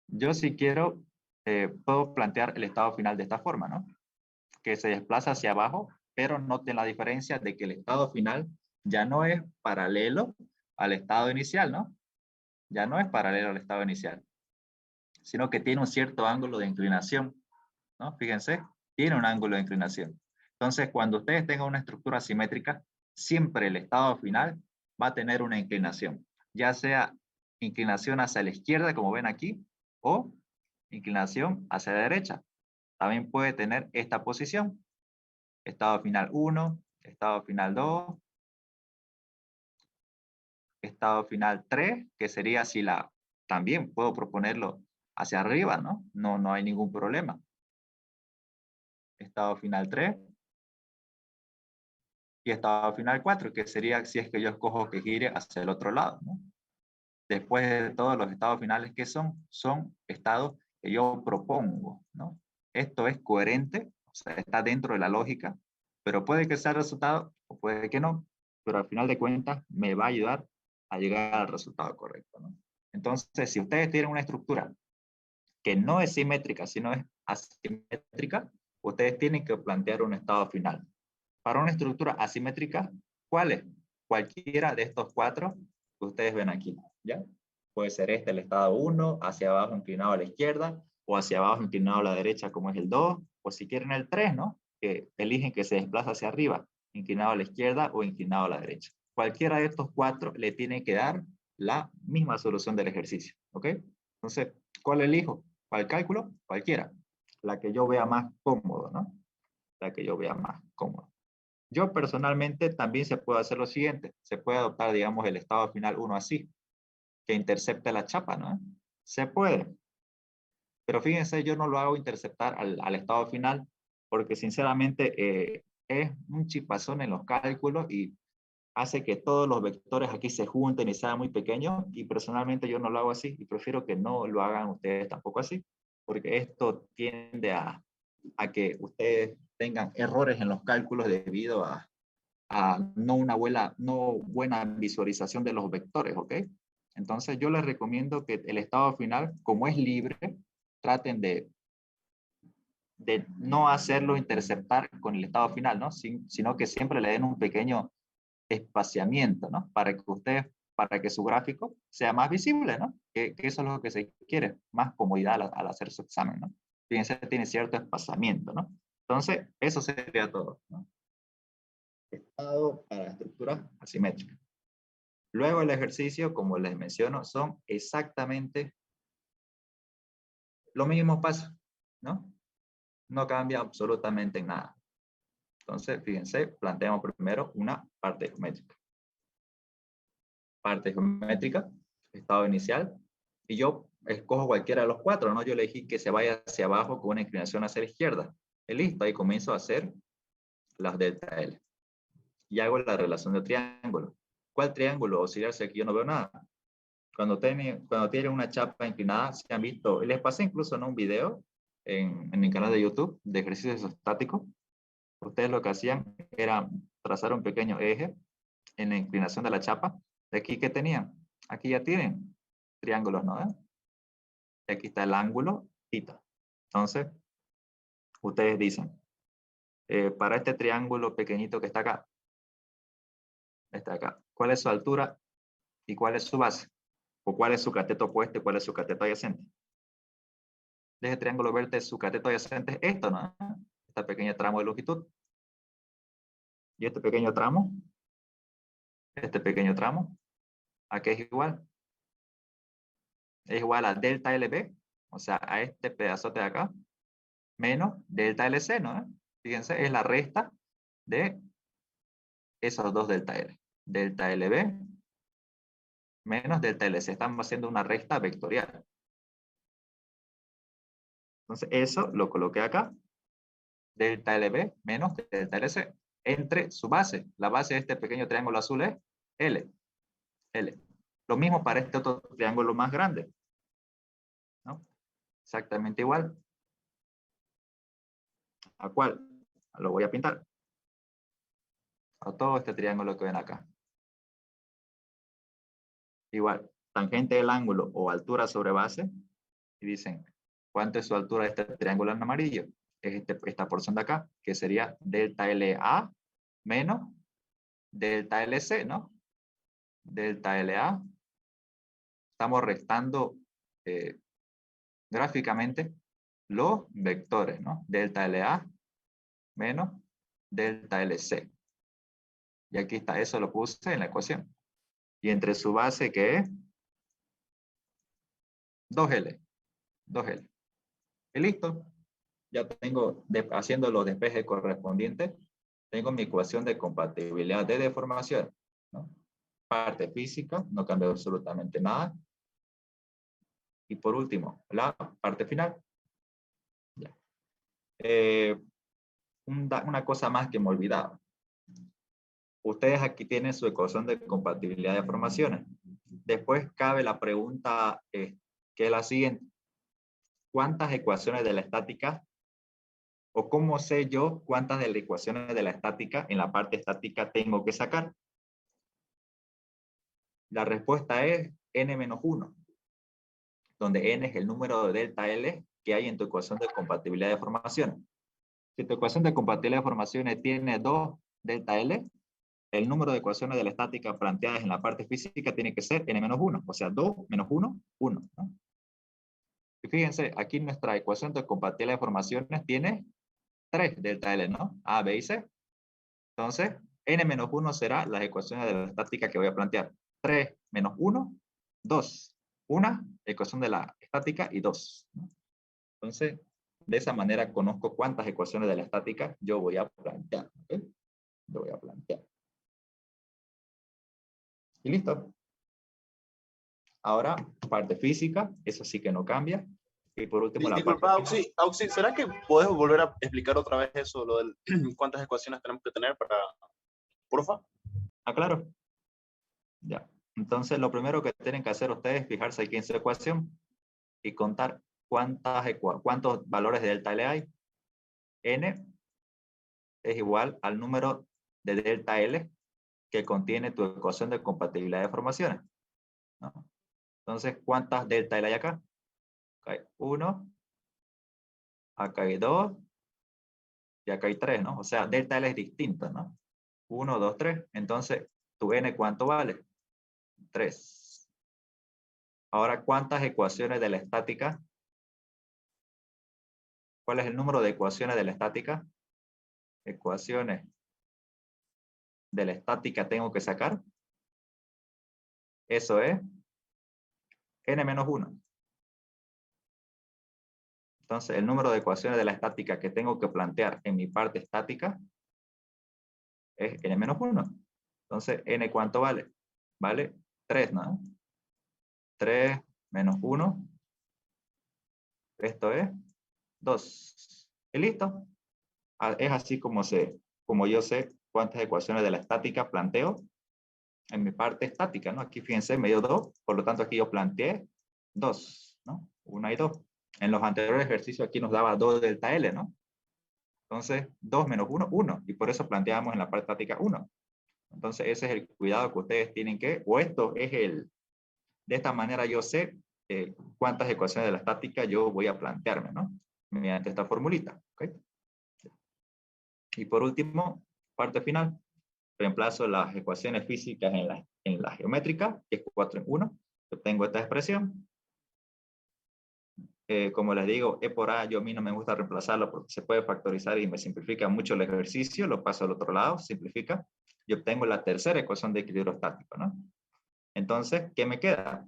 Yo si quiero, puedo plantear el estado final de esta forma, ¿no? Que se desplaza hacia abajo, pero noten la diferencia de que el estado final ya no es paralelo al estado inicial, ¿no? Ya no es paralelo al estado inicial, sino que tiene un cierto ángulo de inclinación, ¿no? Fíjense, tiene un ángulo de inclinación. Entonces, cuando ustedes tengan una estructura simétrica, siempre el estado final va a tener una inclinación, ya sea inclinación hacia la izquierda, como ven aquí, o inclinación hacia la derecha. También puede tener esta posición. Estado final 1, estado final 2, estado final 3, que sería si la... También puedo proponerlo hacia arriba, ¿no? No hay ningún problema. Estado final 3. Y estado final 4, que sería si es que yo escojo que gire hacia el otro lado, ¿no? Después de todos los estados finales que son estados que yo propongo, ¿no? Esto es coherente, o sea, está dentro de la lógica, pero puede que sea el resultado o puede que no, pero al final de cuentas me va a ayudar a llegar al resultado correcto, ¿no? Entonces, si ustedes tienen una estructura que no es simétrica, sino es asimétrica, ustedes tienen que plantear un estado final. Para una estructura asimétrica, ¿cuál es? Cualquiera de estos 4 que ustedes ven aquí, ¿ya? Puede ser este, el estado 1, hacia abajo inclinado a la izquierda, o hacia abajo inclinado a la derecha, como es el 2, o si quieren el 3, ¿no? Que eligen que se desplaza hacia arriba, inclinado a la izquierda o inclinado a la derecha. Cualquiera de estos 4 le tiene que dar la misma solución del ejercicio, ¿ok? Entonces, ¿cuál elijo? ¿Cuál cálculo? Cualquiera. La que yo vea más cómodo, ¿no? La que yo vea más cómodo. Yo personalmente también se puede hacer lo siguiente. Se puede adoptar, digamos, el estado final 1 así, que intercepte la chapa, ¿no? Se puede. Pero fíjense, yo no lo hago interceptar al estado final porque sinceramente es un chipazón en los cálculos y hace que todos los vectores aquí se junten y sean muy pequeños, y personalmente yo no lo hago así y prefiero que no lo hagan ustedes tampoco así, porque esto tiende a que ustedes tengan errores en los cálculos debido a no buena visualización de los vectores, ¿ok? Entonces yo les recomiendo que el estado final, como es libre, traten de no hacerlo interceptar con el estado final, ¿no? Sino que siempre le den un pequeño espaciamiento, ¿no? Para que su gráfico sea más visible, ¿no? Que eso es lo que se quiere, más comodidad al hacer su examen, ¿no? Fíjense, tiene cierto espaciamiento, ¿no? Entonces, eso sería todo, ¿no? Estado para estructuras asimétricas. Luego el ejercicio, como les menciono, son exactamente los mismos pasos, ¿no? No cambia absolutamente nada. Entonces, fíjense, planteamos primero una parte geométrica. Parte geométrica, estado inicial, y yo escojo cualquiera de los 4, ¿no? Yo elegí que se vaya hacia abajo con una inclinación hacia la izquierda. Y listo, ahí comienzo a hacer las delta L. Y hago la relación de triángulo. ¿Cuál triángulo auxiliar si aquí yo no veo nada? Cuando tienen una chapa inclinada, se han visto, les pasé incluso en un video en mi canal de YouTube de ejercicios estáticos. Ustedes lo que hacían era trazar un pequeño eje en la inclinación de la chapa. De aquí, ¿qué tenían? Aquí ya tienen triángulos, ¿no? Y aquí está el ángulo θ. Entonces, ustedes dicen, para este triángulo pequeñito que está acá, ¿cuál es su altura y cuál es su base? ¿O cuál es su cateto opuesto y cuál es su cateto adyacente? De ese triángulo verte su cateto adyacente es esto, ¿no? Este pequeño tramo de longitud. Y este pequeño tramo, ¿a qué es igual? Es igual a delta LB, o sea, a este pedazote de acá, menos delta LC, ¿no? Fíjense, es la resta de esos dos delta L. Delta LB menos delta LC. Estamos haciendo una resta vectorial. Entonces, eso lo coloqué acá. Delta LB menos delta LC. Entre su base. La base de este pequeño triángulo azul es L. L. Lo mismo para este otro triángulo más grande, ¿no? Exactamente igual. ¿A cuál? Lo voy a pintar. A todo este triángulo que ven acá. Igual, tangente del ángulo o altura sobre base. Y dicen, ¿cuánto es su altura de este triángulo en amarillo? Es esta porción de acá, que sería delta LA menos delta LC, ¿no? Delta LA. Estamos restando gráficamente los vectores, ¿no? Delta LA menos delta LC. Y aquí está, eso lo puse en la ecuación. Y entre su base, ¿qué es? 2L. 2L. Y listo. Ya tengo, haciendo los despejes correspondientes, tengo mi ecuación de compatibilidad de deformación, ¿no? Parte física, no cambia absolutamente nada. Y por último, la parte final. Ya. Una cosa más que me olvidaba. Ustedes aquí tienen su ecuación de compatibilidad de deformaciones. Después cabe la pregunta que es la siguiente. ¿Cuántas ecuaciones de la estática o cómo sé yo cuántas de las ecuaciones de la estática en la parte estática tengo que sacar? La respuesta es n-1, donde n es el número de delta L que hay en tu ecuación de compatibilidad de deformaciones. Si tu ecuación de compatibilidad de deformaciones tiene 2 delta L, el número de ecuaciones de la estática planteadas en la parte física tiene que ser n-1, o sea, 2 menos 1, 1, ¿no? Y fíjense, aquí nuestra ecuación de compatibilidad de deformaciones tiene 3 delta L, ¿no? A, B y C. Entonces, n-1 será las ecuaciones de la estática que voy a plantear. 3 menos 1, 2. Una ecuación de la estática y 2, ¿no? Entonces, de esa manera conozco cuántas ecuaciones de la estática yo voy a plantear, ¿ok? Yo voy a plantear. Y listo. Ahora, parte física, eso sí que no cambia. Y por último, la Disculpa, parte... Auxi, ¿será que puedes volver a explicar otra vez eso, lo del cuántas ecuaciones tenemos que tener para, porfa? Ah, claro. Ya. Entonces, lo primero que tienen que hacer ustedes es fijarse aquí en su ecuación y contar cuántos valores de delta L hay. N es igual al número de delta L que contiene tu ecuación de compatibilidad de deformaciones, ¿no? Entonces, ¿cuántas delta L hay acá? Acá hay 1, acá hay 2 y acá hay 3, ¿no? O sea, delta L es distinto, ¿no? 1, 2, 3. Entonces, ¿tu N cuánto vale? 3. Ahora, ¿cuántas ecuaciones de la estática? ¿Cuál es el número de ecuaciones de la estática? Ecuaciones de la estática tengo que sacar. Eso es n-1. Entonces, el número de ecuaciones de la estática que tengo que plantear en mi parte estática es n-1. Entonces, n ¿cuánto vale? Vale 3, ¿no? 3 menos 1. Esto es 2. ¿Y listo? Es así como yo sé cuántas ecuaciones de la estática planteo en mi parte estática, ¿no? Aquí fíjense, me dio 2, por lo tanto aquí yo planteé 2, ¿no? 1 y 2. En los anteriores ejercicios aquí nos daba 2 delta L, ¿no? Entonces, 2 menos 1, 1. Y por eso planteamos en la parte estática 1. Entonces, ese es el cuidado que ustedes tienen que, o esto es de esta manera yo sé cuántas ecuaciones de la estática yo voy a plantearme, ¿no? Mediante esta formulita, ¿ok? Y por último, parte final, reemplazo las ecuaciones físicas en la geométrica, que es 4 en 1. Obtengo esta expresión. Como les digo, E por A, a mí no me gusta reemplazarlo porque se puede factorizar y me simplifica mucho el ejercicio. Lo paso al otro lado, simplifica. Y obtengo la tercera ecuación de equilibrio estático, ¿no? Entonces, ¿qué me queda?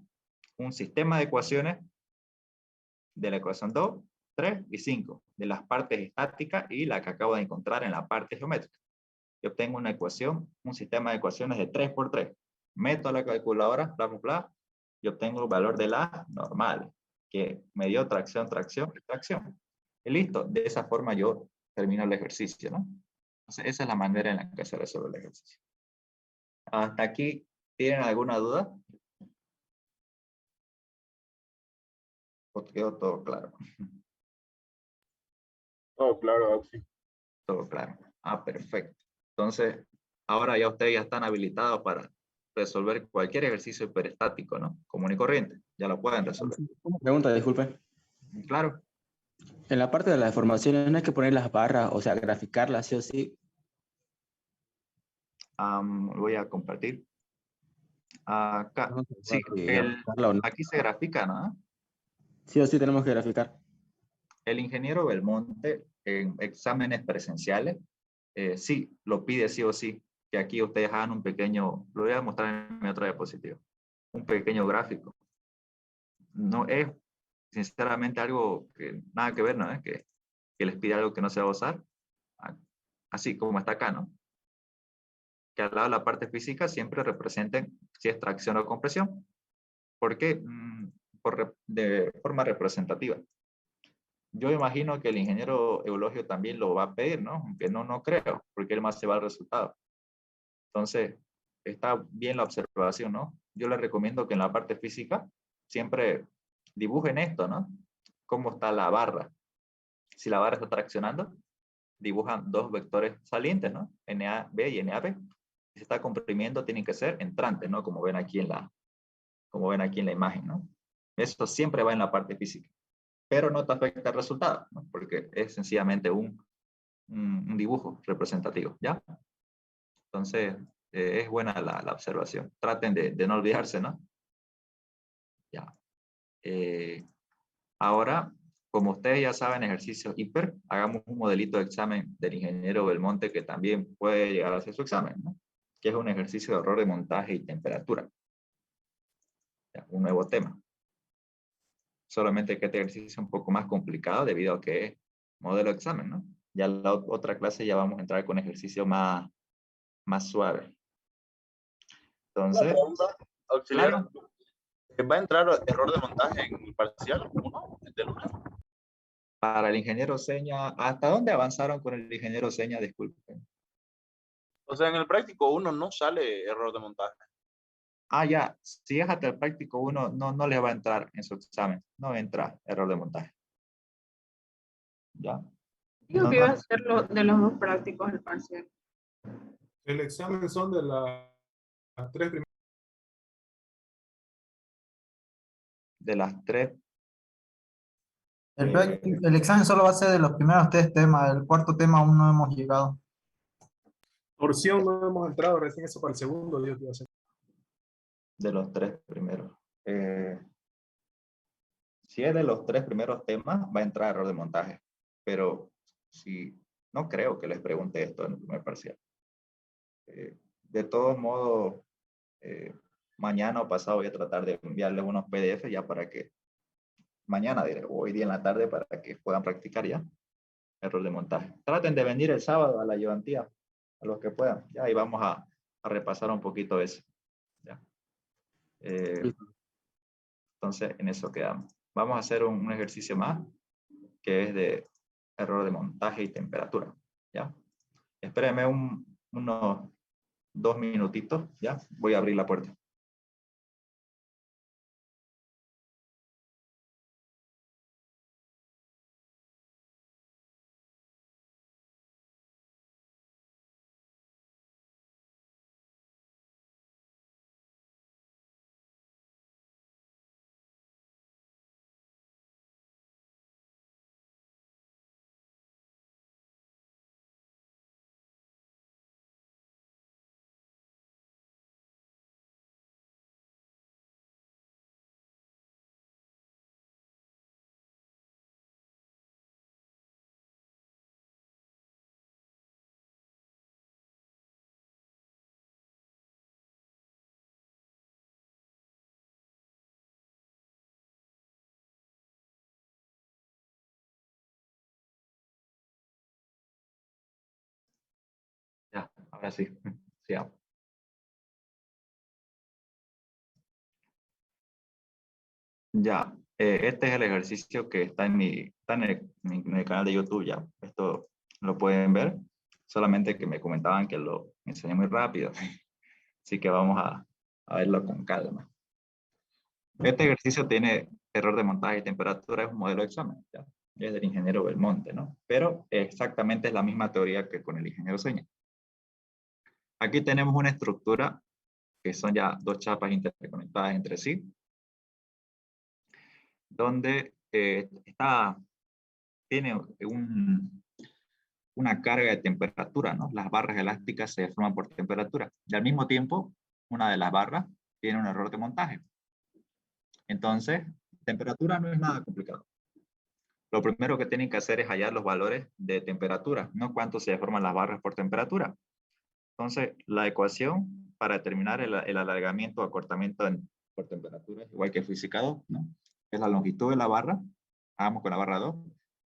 Un sistema de ecuaciones de la ecuación 2, 3 y 5, de las partes estáticas y la que acabo de encontrar en la parte geométrica. Yo obtengo una ecuación, un sistema de ecuaciones de 3 por 3. Meto a la calculadora, bla, bla, bla, y obtengo el valor de la normal, que me dio tracción, tracción y tracción. Y listo, de esa forma yo termino el ejercicio, ¿no? Entonces, esa es la manera en la que se resuelve el ejercicio. ¿Hasta aquí tienen alguna duda? ¿O quedó todo claro? Todo claro, Auxi. Todo claro. Ah, perfecto. Entonces, ahora ya ustedes ya están habilitados para resolver cualquier ejercicio hiperestático, ¿no? Común y corriente. Ya lo pueden resolver. Una pregunta, disculpe. Claro. En la parte de las deformaciones no hay que poner las barras, o sea, graficarlas sí o sí. Voy a compartir. Acá. No, Sí, graficarla o no. aquí se grafica, ¿no? Sí o sí tenemos que graficar. El ingeniero Belmonte en exámenes presenciales, sí, lo pide sí o sí, que aquí ustedes hagan un pequeño, lo voy a mostrar en mi otra diapositiva, un pequeño gráfico. No es sinceramente algo que nada que ver, ¿no? Que les pide algo que no se va a usar, así como está acá, ¿no? Que al lado de la parte física siempre representen si es tracción o compresión. ¿Por qué? De forma representativa. Yo imagino que el ingeniero Eulogio también lo va a pedir, ¿no? Aunque no creo, porque él más se va al resultado. Entonces, está bien la observación, ¿no? Yo les recomiendo que en la parte física siempre dibujen esto, ¿no? Cómo está la barra. Si la barra está traccionando, dibujan dos vectores salientes, ¿no? NAB y NAB. Si se está comprimiendo, tienen que ser entrantes, ¿no? Como ven aquí en la imagen, ¿no? Eso siempre va en la parte física. Pero no te afecta el resultado, ¿no? Porque es sencillamente un dibujo representativo, ¿ya? Entonces, es buena la observación. Traten de no olvidarse, ¿no? Ya. Ahora, como ustedes ya saben, ejercicios hiper, hagamos un modelito de examen del ingeniero Belmonte que también puede llegar a hacer su examen, ¿no? Que es un ejercicio de error de montaje y temperatura. Ya, un nuevo tema. Solamente que este ejercicio es un poco más complicado debido a que es modelo de examen, ¿no? Ya en la otra clase ya vamos a entrar con ejercicio más suave. Una Entonces, pregunta, auxiliar. claro, ¿Va a entrar error de montaje en el parcial 1 de lunes? para el ingeniero seña, ¿hasta dónde avanzaron con el ingeniero seña? Disculpen. O sea, en el práctico 1 no sale error de montaje. Ah, ya, si es hasta el práctico 1, no le va a entrar en su examen. No entra error de montaje. ¿Ya? Dijo que iba a ser de los dos prácticos el parcial. El examen son de las 3 primeras. De las 3. El examen solo va a ser de los primeros 3 temas, el cuarto tema aún no hemos llegado. Porción no hemos entrado, recién eso para el segundo, Dios te va a hacer. De los 3 primeros. Si es de los 3 primeros temas, va a entrar error de montaje. Pero si no creo que les pregunte esto en el primer parcial. De todos modos, mañana o pasado voy a tratar de enviarles unos PDF ya para que mañana, hoy día en la tarde, para que puedan practicar ya error de montaje. Traten de venir el sábado a la ayudantía, a los que puedan. Ya, y vamos a repasar un poquito eso. Ya. Entonces, en eso quedamos. Vamos a hacer un ejercicio más, que es de error de montaje y temperatura. ¿Ya? Espérenme unos 2 minutitos, ¿ya? Voy a abrir la puerta. Ya, ahora sí. Sigamos. Ya, este es el ejercicio que está en el canal de YouTube ya. Esto lo pueden ver, solamente que me comentaban que lo enseñé muy rápido. Así que vamos a verlo con calma. Este ejercicio tiene error de montaje y temperatura, es un modelo de examen, ¿ya? Es del ingeniero Belmonte, ¿no? Pero exactamente es la misma teoría que con el ingeniero Seña. Aquí tenemos una estructura que son ya 2 chapas interconectadas entre sí, donde tiene una carga de temperatura, ¿no? Las barras elásticas se forman por temperatura. Y al mismo tiempo, una de las barras tiene un error de montaje. Entonces, temperatura no es nada complicado. Lo primero que tienen que hacer es hallar los valores de temperatura, no cuánto se deforman las barras por temperatura. Entonces, la ecuación para determinar el alargamiento o acortamiento por temperatura es igual que física 2, ¿no? es la longitud de la barra. Vamos con la barra 2.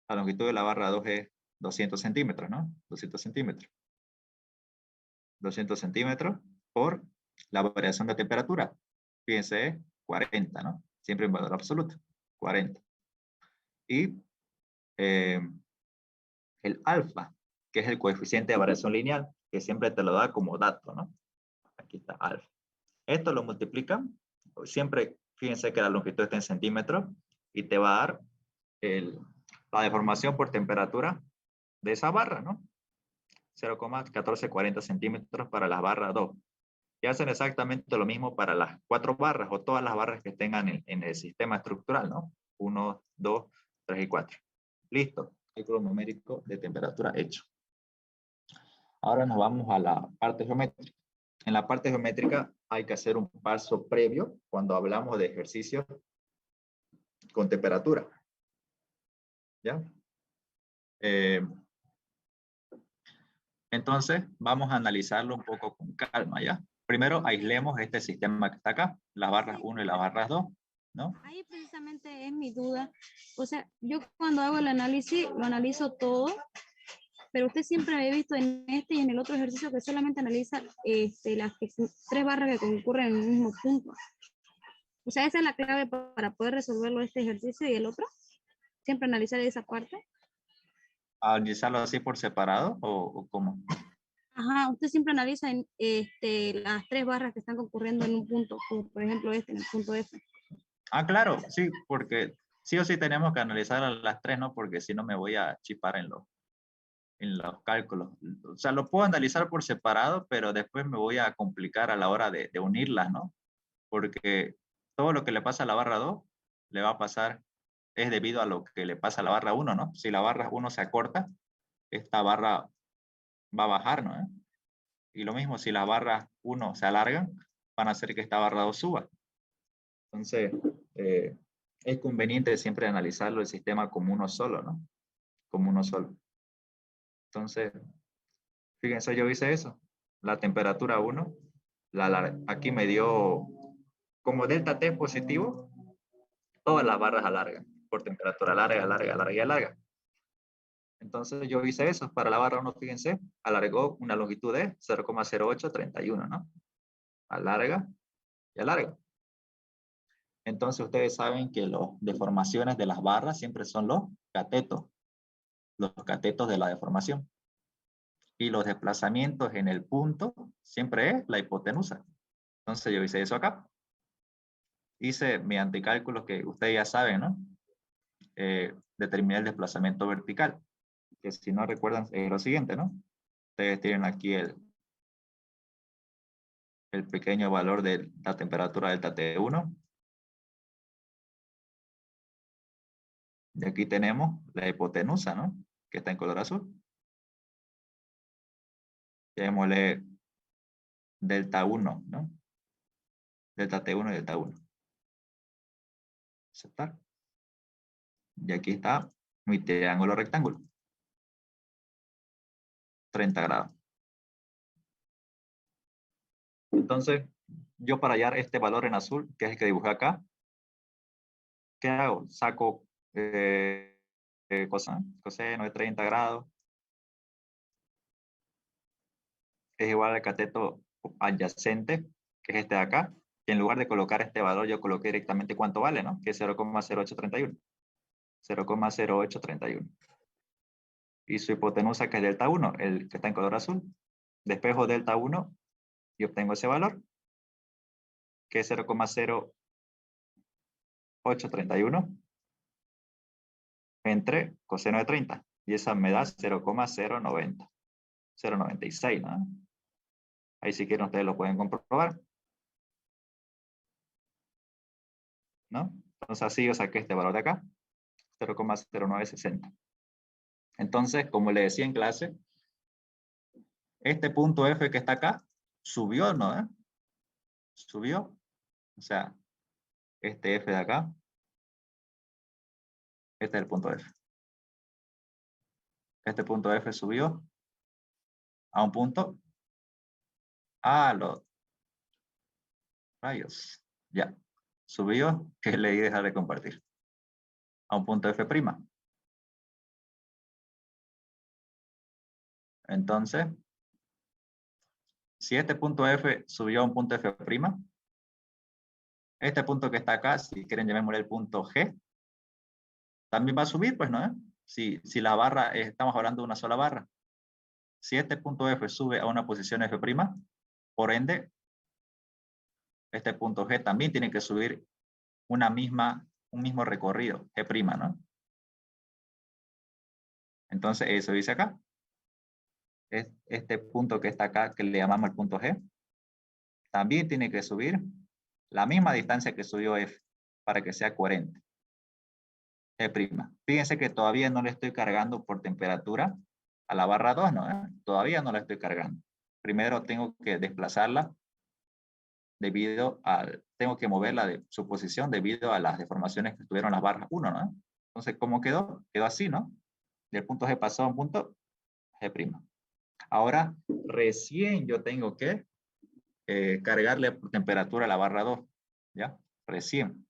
La longitud de la barra 2 es 200 centímetros, ¿no? 200 centímetros. 200 centímetros por la variación de temperatura. Fíjense, es 40, ¿no? Siempre en valor absoluto. 40. Y el alfa, que es el coeficiente de variación lineal, que siempre te lo da como dato, ¿no? Aquí está alfa. Esto lo multiplican. Siempre, fíjense que la longitud está en centímetros y te va a dar la deformación por temperatura de esa barra, ¿no? 0,1440 centímetros para las barras 2. Y hacen exactamente lo mismo para las 4 barras o todas las barras que tengan en el sistema estructural, ¿no? 1, 2, 3 y 4. Listo. Cálculo numérico de temperatura hecho. Ahora nos vamos a la parte geométrica. En la parte geométrica hay que hacer un paso previo cuando hablamos de ejercicios con temperatura. ¿Ya? Entonces, vamos a analizarlo un poco con calma, ¿ya? Primero, aislemos este sistema que está acá, las barras 1 y las barras 2, ¿no? Ahí precisamente es mi duda. O sea, yo cuando hago el análisis, lo analizo todo, pero usted siempre me ha visto en este y en el otro ejercicio que solamente analiza las 3 barras que concurren en el mismo punto. O sea, esa es la clave para poder resolverlo este ejercicio y el otro. Siempre analizar esa parte. ¿Analizarlo así por separado o cómo? Ajá, usted siempre analiza las 3 barras que están concurriendo en un punto, como por ejemplo en el punto F. Ah, claro, sí, porque sí o sí tenemos que analizar a las 3, ¿no? Porque si no me voy a chipar en los cálculos. O sea, lo puedo analizar por separado, pero después me voy a complicar a la hora de unirlas, ¿no? Porque todo lo que le pasa a la barra 2 le va a pasar, es debido a lo que le pasa a la barra 1, ¿no? Si la barra 1 se acorta, esta barra va a bajar, ¿no? Y lo mismo, si las barras 1 se alargan, van a hacer que esta barra 2 suba. Entonces, es conveniente siempre analizarlo el sistema como uno solo, ¿no? Como uno solo. Entonces, fíjense, yo hice eso. La temperatura 1, aquí me dio, como delta T positivo, todas las barras alargan, por temperatura larga, larga, larga y larga. Entonces yo hice eso. Para la barra 1, fíjense, alargó una longitud de 0,0831, ¿no? Alarga y alarga. Entonces ustedes saben que las deformaciones de las barras siempre son los catetos de la deformación. Y los desplazamientos en el punto siempre es la hipotenusa. Entonces yo hice eso acá. Hice mediante cálculos que ustedes ya saben, ¿no? Determiné el desplazamiento vertical. Que si no recuerdan es lo siguiente, ¿no? Ustedes tienen aquí el pequeño valor de la temperatura delta T1. Y aquí tenemos la hipotenusa, ¿no? Que está en color azul. Llamémosle delta 1, ¿no? Delta T1 y delta 1. Aceptar. Y aquí está mi triángulo rectángulo. 30 grados. Entonces, yo para hallar este valor en azul, que es el que dibujé acá, ¿qué hago? Saco coseno de 30 grados. Es igual al cateto adyacente, que es este de acá. Y en lugar de colocar este valor, yo coloqué directamente cuánto vale, ¿no? Que es 0,0831. 0,0831. Y su hipotenusa, que es delta 1, el que está en color azul. Despejo delta 1 y obtengo ese valor, que es 0,0831 entre coseno de 30. Y esa me da 0,090. 0,96, ¿no? Ahí si quieren ustedes lo pueden comprobar, ¿no? Entonces así yo saqué este valor de acá, 0,0960. Entonces, como le decía en clase, este punto F que está acá, subió, ¿no? Subió. O sea, este F de acá, este es el punto F. Este punto F subió a un punto. Ah, los rayos. Ya. subió, que le di dejar de compartir. A un punto F'. Entonces, si este punto F subió a un punto F', este punto que está acá, si quieren llamémosle el punto G, también va a subir, pues, ¿no? Si la barra, estamos hablando de una sola barra. Si este punto F sube a una posición F', por ende, este punto G también tiene que subir un mismo recorrido, G', ¿no? Entonces, eso dice acá. Este punto que está acá, que le llamamos el punto G, también tiene que subir la misma distancia que subió F, para que sea coherente. G'. Fíjense que todavía no le estoy cargando por temperatura a la barra 2, ¿no? Todavía no la estoy cargando. Primero tengo que desplazarla tengo que moverla de su posición debido a las deformaciones que tuvieron las barras 1, ¿no? Entonces, ¿cómo quedó? Quedó así, ¿no? Del punto G pasó a un punto G'. Ahora, recién yo tengo que cargarle por temperatura a la barra 2, ¿ya? Recién.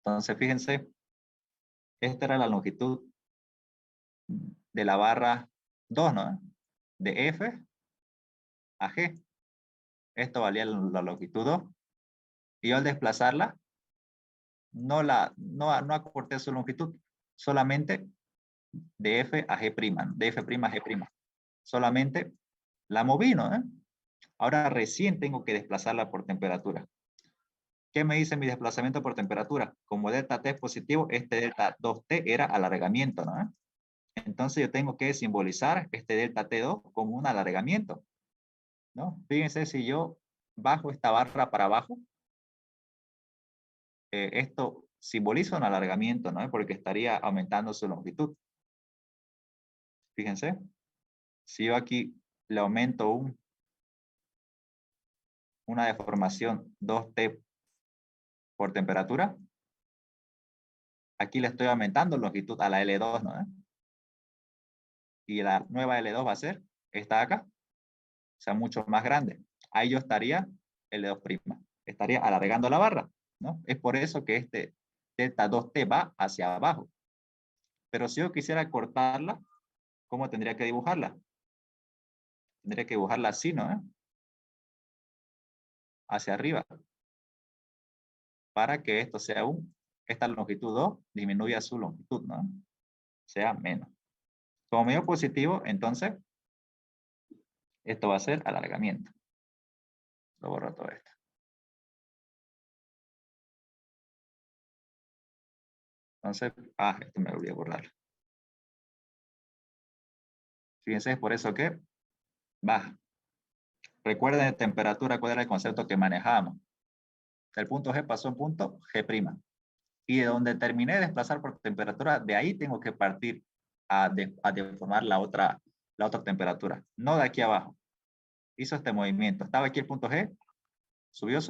Entonces, fíjense, esta era la longitud de la barra 2, ¿no? De F a G. Esto valía la longitud 2. Y yo al desplazarla, no acorté su longitud, solamente de F a G', de F' a G'. Solamente la moví, ¿no? Ahora recién tengo que desplazarla por temperatura. ¿Qué me dice mi desplazamiento por temperatura? Como delta T es positivo, este delta 2T era alargamiento, ¿no? Entonces yo tengo que simbolizar este delta T2 como un alargamiento, ¿no? Fíjense, si yo bajo esta barra para abajo, esto simboliza un alargamiento, ¿no? Porque estaría aumentando su longitud. Fíjense, si yo aquí le aumento una deformación 2T por temperatura, aquí le estoy aumentando longitud a la L2, ¿no? Y la nueva L2 va a ser esta de acá, o sea, mucho más grande. Ahí yo estaría L2', estaría alargando la barra, ¿no? Es por eso que este delta 2T va hacia abajo. Pero si yo quisiera cortarla, ¿cómo tendría que dibujarla? Tendría que dibujarla así, ¿no? Hacia arriba. Para que esto sea esta longitud 2 disminuya su longitud, ¿no? Sea menos. Como medio positivo, entonces, esto va a ser alargamiento. Lo borro todo esto. Entonces, esto me olvidé borrarlo. Fíjense, es por eso que baja. Recuerden de temperatura, ¿cuál era el concepto que manejamos? El punto G pasó a un punto G'. Y de donde terminé de desplazar por temperatura, de ahí tengo que partir a deformar la otra temperatura. No de aquí abajo. Hizo este movimiento. Estaba aquí el punto G. Subió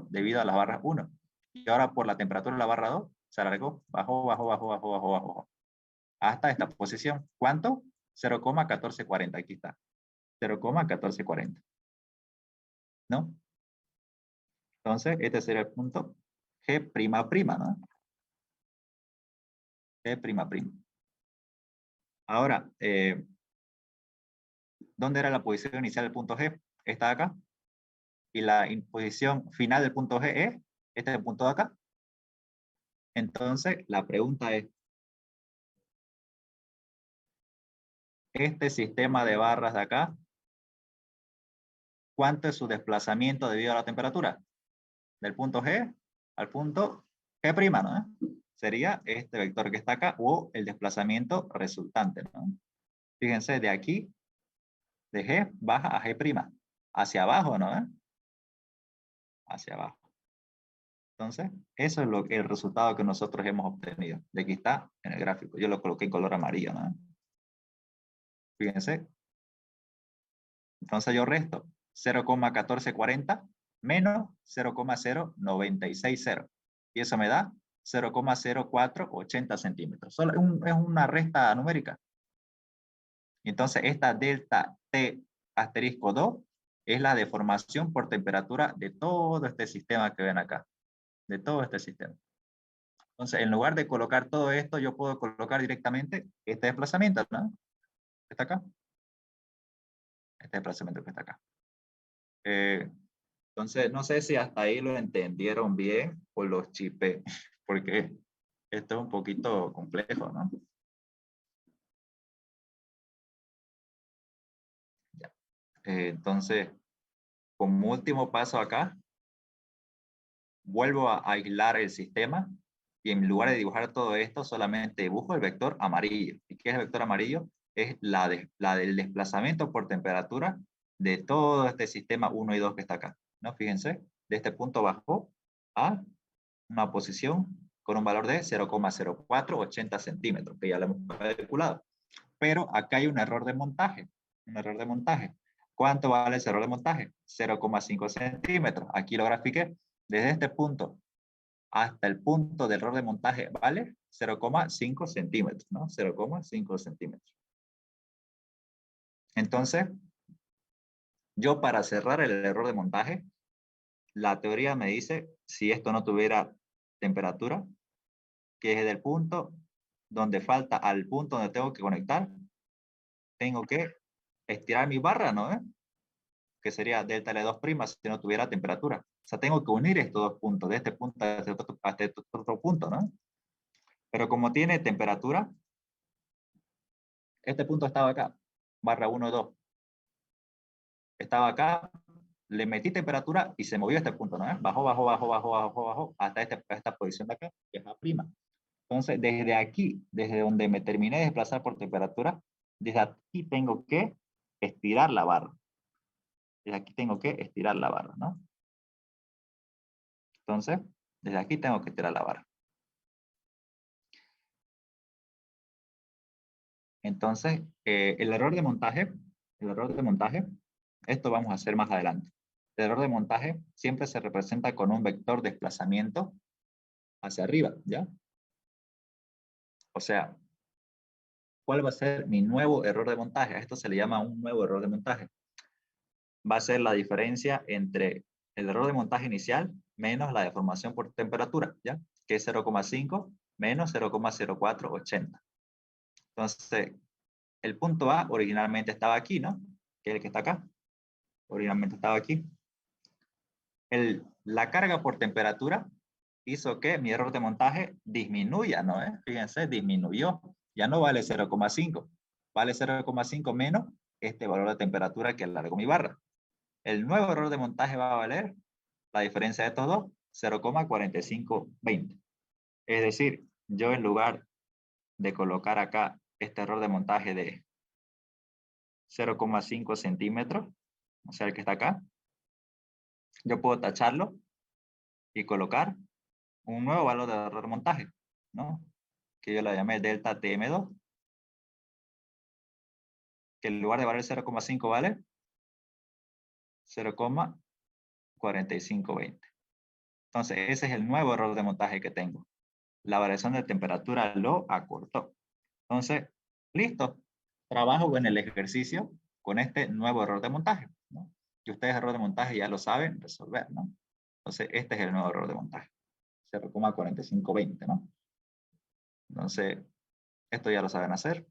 debido a las barras 1. Y ahora por la temperatura de la barra 2 se alargó. Bajó. Hasta esta posición. ¿Cuánto? 0,1440. Aquí está. 0,1440. ¿No? Entonces, este sería el punto G', ¿no? G'. Ahora, ¿dónde era la posición inicial del punto G? Esta de acá. Y la posición final del punto G es este punto de acá. Entonces, la pregunta es, este sistema de barras de acá, ¿cuánto es su desplazamiento debido a la temperatura? Del punto G al punto G', ¿no? Sería este vector que está acá o el desplazamiento resultante, ¿no? Fíjense, de aquí, de G baja a G', hacia abajo, ¿no? Hacia abajo. Entonces, eso es el resultado que nosotros hemos obtenido. De aquí está en el gráfico. Yo lo coloqué en color amarillo, ¿no? Fíjense. Entonces yo resto 0,1440 menos 0,0960. Y eso me da 0,0480 centímetros. Solo es una resta numérica. Entonces esta delta T asterisco 2 es la deformación por temperatura de todo este sistema que ven acá. De todo este sistema. Entonces, en lugar de colocar todo esto, yo puedo colocar directamente este desplazamiento, ¿no? Está acá. Este desplazamiento que está acá. Entonces, no sé si hasta ahí lo entendieron bien o los chipé, porque esto es un poquito complejo, ¿no? Ya. Entonces, como último paso acá, vuelvo a aislar el sistema y en lugar de dibujar todo esto, solamente dibujo el vector amarillo. ¿Y qué es el vector amarillo? Es la del desplazamiento por temperatura de todo este sistema 1 y 2 que está acá. ¿No? Fíjense, de este punto bajó a una posición con un valor de 0,0480 centímetros, que ya lo hemos calculado. Pero acá hay un error de montaje. Un error de montaje. ¿Cuánto vale ese error de montaje? 0,5 centímetros. Aquí lo grafiqué. Desde este punto hasta el punto del error de montaje vale 0,5 centímetros, ¿no? 0,5 centímetros. Entonces, yo para cerrar el error de montaje, la teoría me dice, si esto no tuviera temperatura, que desde el punto donde falta al punto donde tengo que conectar, tengo que estirar mi barra, ¿no? Que sería delta L2' si no tuviera temperatura. O sea, tengo que unir estos dos puntos, de este punto hasta este otro punto, ¿no? Pero como tiene temperatura, este punto estaba acá, barra 1, 2. Estaba acá, le metí temperatura y se movió este punto, ¿no? Bajó, bajó, bajó, bajó, bajó, bajó, hasta esta posición de acá, que es A'. Entonces, desde aquí, desde donde me terminé de desplazar por temperatura, desde aquí tengo que estirar la barra. Desde aquí tengo que estirar la barra, ¿no? Entonces, desde aquí tengo que estirar la barra. Entonces, el error de montaje, esto vamos a hacer más adelante. El error de montaje siempre se representa con un vector de desplazamiento hacia arriba, ¿ya? O sea, ¿cuál va a ser mi nuevo error de montaje? A esto se le llama un nuevo error de montaje. Va a ser la diferencia entre el error de montaje inicial menos la deformación por temperatura, ¿ya? Que es 0,5 menos 0,0480. Entonces, el punto A originalmente estaba aquí, ¿no? Que es el que está acá. Originalmente estaba aquí. La carga por temperatura hizo que mi error de montaje disminuya, ¿no? Fíjense, disminuyó. Ya no vale 0,5. Vale 0,5 menos este valor de temperatura que alargó mi barra. El nuevo error de montaje va a valer la diferencia de estos dos, 0,4520. Es decir, yo en lugar de colocar acá este error de montaje de 0,5 centímetros, o sea, el que está acá, yo puedo tacharlo y colocar un nuevo valor de error de montaje, ¿no? Que yo la llamé delta TM2, que en lugar de valer 0,5 vale 0,4520. Entonces, ese es el nuevo error de montaje que tengo. La variación de temperatura lo acortó. Entonces, listo. Trabajo en el ejercicio con este nuevo error de montaje, ¿no? Y ustedes error de montaje ya lo saben resolver, ¿no? Entonces, este es el nuevo error de montaje. 0,4520, ¿no? Entonces, esto ya lo saben hacer.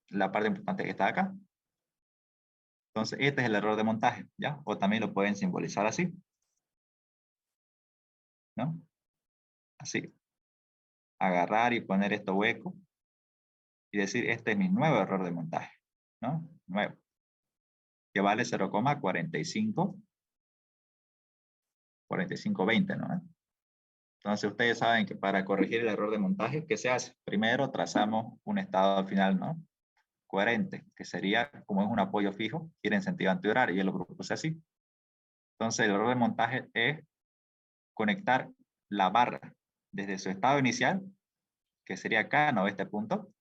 La parte importante que está acá. Entonces, este es el error de montaje, ¿ya? O también lo pueden simbolizar así, ¿no? Así. Agarrar y poner esto hueco y decir, este es mi nuevo error de montaje, ¿no? Nuevo. Que vale 0,4520, ¿no? Entonces, ustedes saben que para corregir el error de montaje, ¿qué se hace? Primero trazamos un estado final, ¿no? Coherente, que sería, como es un apoyo fijo, ir en sentido antihorario, y yo lo propuse así. Entonces, el error de montaje es conectar la barra desde su estado inicial, que sería acá, ¿no? Este punto,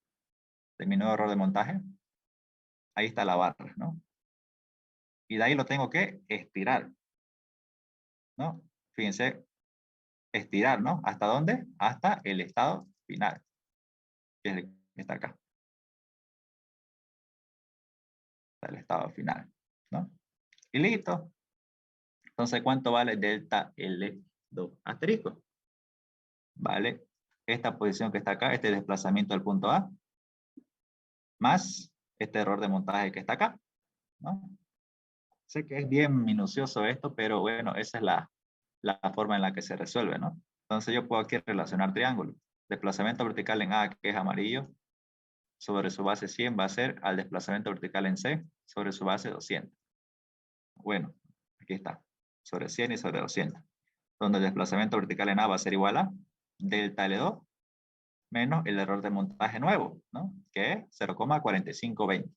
de mi nuevo error de montaje. Ahí está la barra, ¿no? Y de ahí lo tengo que estirar, ¿no? Fíjense, estirar, ¿no? ¿Hasta dónde? Hasta el estado final, que es el que está acá. Hasta el estado final, ¿no? Y listo. Entonces, ¿cuánto vale delta L2 asterisco? Vale esta posición que está acá, este desplazamiento del punto A, más este error de montaje que está acá, ¿no? Sé que es bien minucioso esto, pero bueno, esa es la forma en la que se resuelve, ¿no? Entonces yo puedo aquí relacionar triángulos. Desplazamiento vertical en A, que es amarillo, sobre su base 100 va a ser al desplazamiento vertical en C, sobre su base 200. Bueno, aquí está, sobre 100 y sobre 200. Donde el desplazamiento vertical en A va a ser igual a delta L2 menos el error de montaje nuevo, ¿no? Que es 0,4520.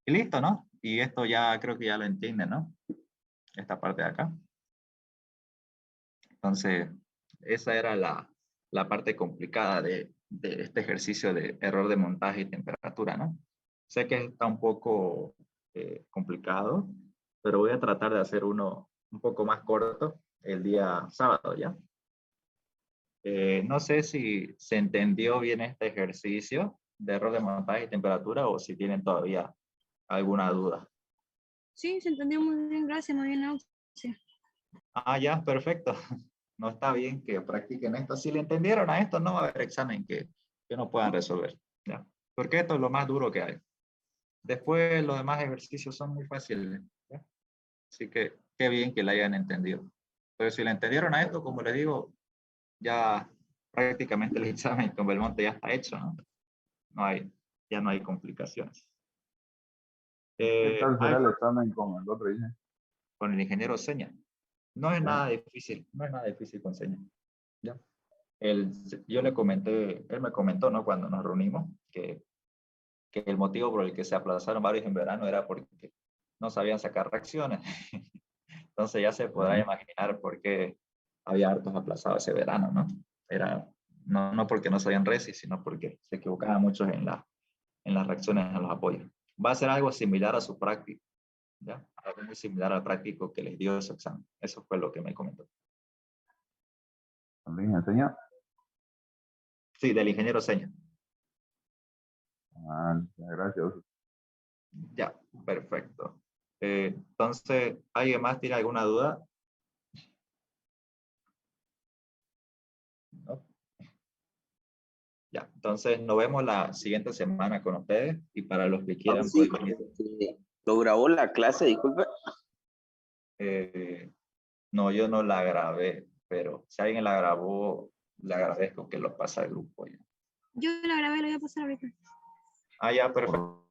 Y listo, ¿no? Y esto ya creo que ya lo entienden, ¿no? Esta parte de acá. Entonces, esa era la parte complicada de este ejercicio de error de montaje y temperatura, ¿no? Sé que está un poco complicado, pero voy a tratar de hacer uno un poco más corto el día sábado, ¿ya? No sé si se entendió bien este ejercicio de error de montaje y temperatura o si tienen todavía alguna duda. Sí, se entendió muy bien, gracias, muy bien, Auxi. Ah, ya, perfecto. No está bien que practiquen esto. Si le entendieron a esto, no va a haber examen que no puedan resolver, ¿ya? Porque esto es lo más duro que hay. Después los demás ejercicios son muy fáciles, ¿ya? Así que qué bien que la hayan entendido. Pero si le entendieron a esto, como les digo, ya prácticamente el examen con Belmonte ya está hecho, ¿no? Ya no hay complicaciones. ¿Qué tal será Ay, el examen con el otro? Dice? con el ingeniero Seña. No es Sí. nada difícil, no es nada difícil con Seña. ¿Ya? Yo le comenté, él me comentó, ¿no? Cuando nos reunimos, que el motivo por el que se aplazaron varios en verano era porque no sabían sacar reacciones. Entonces ya se podrá imaginar por qué había hartos aplazados ese verano, ¿no? Era, no porque no sabían resi, sino porque se equivocaban muchos en las reacciones a los apoyos. Va a ser algo similar a su práctico, ¿ya? Algo muy similar al práctico que les dio ese examen. Eso fue lo que me comentó. ¿También enseña? Sí, del ingeniero Seña. Ah, gracias. Ya, perfecto. Entonces, ¿alguien más tiene alguna duda? ¿No? Ya, entonces nos vemos la siguiente semana con ustedes y para los que quieran Sí, pueden venir. ¿lo grabó la clase? Disculpe. No, yo no la grabé, pero si alguien la grabó, le agradezco que lo pase al grupo. Ya. Yo la grabé, la voy a pasar ahorita. Ah, ya, perfecto.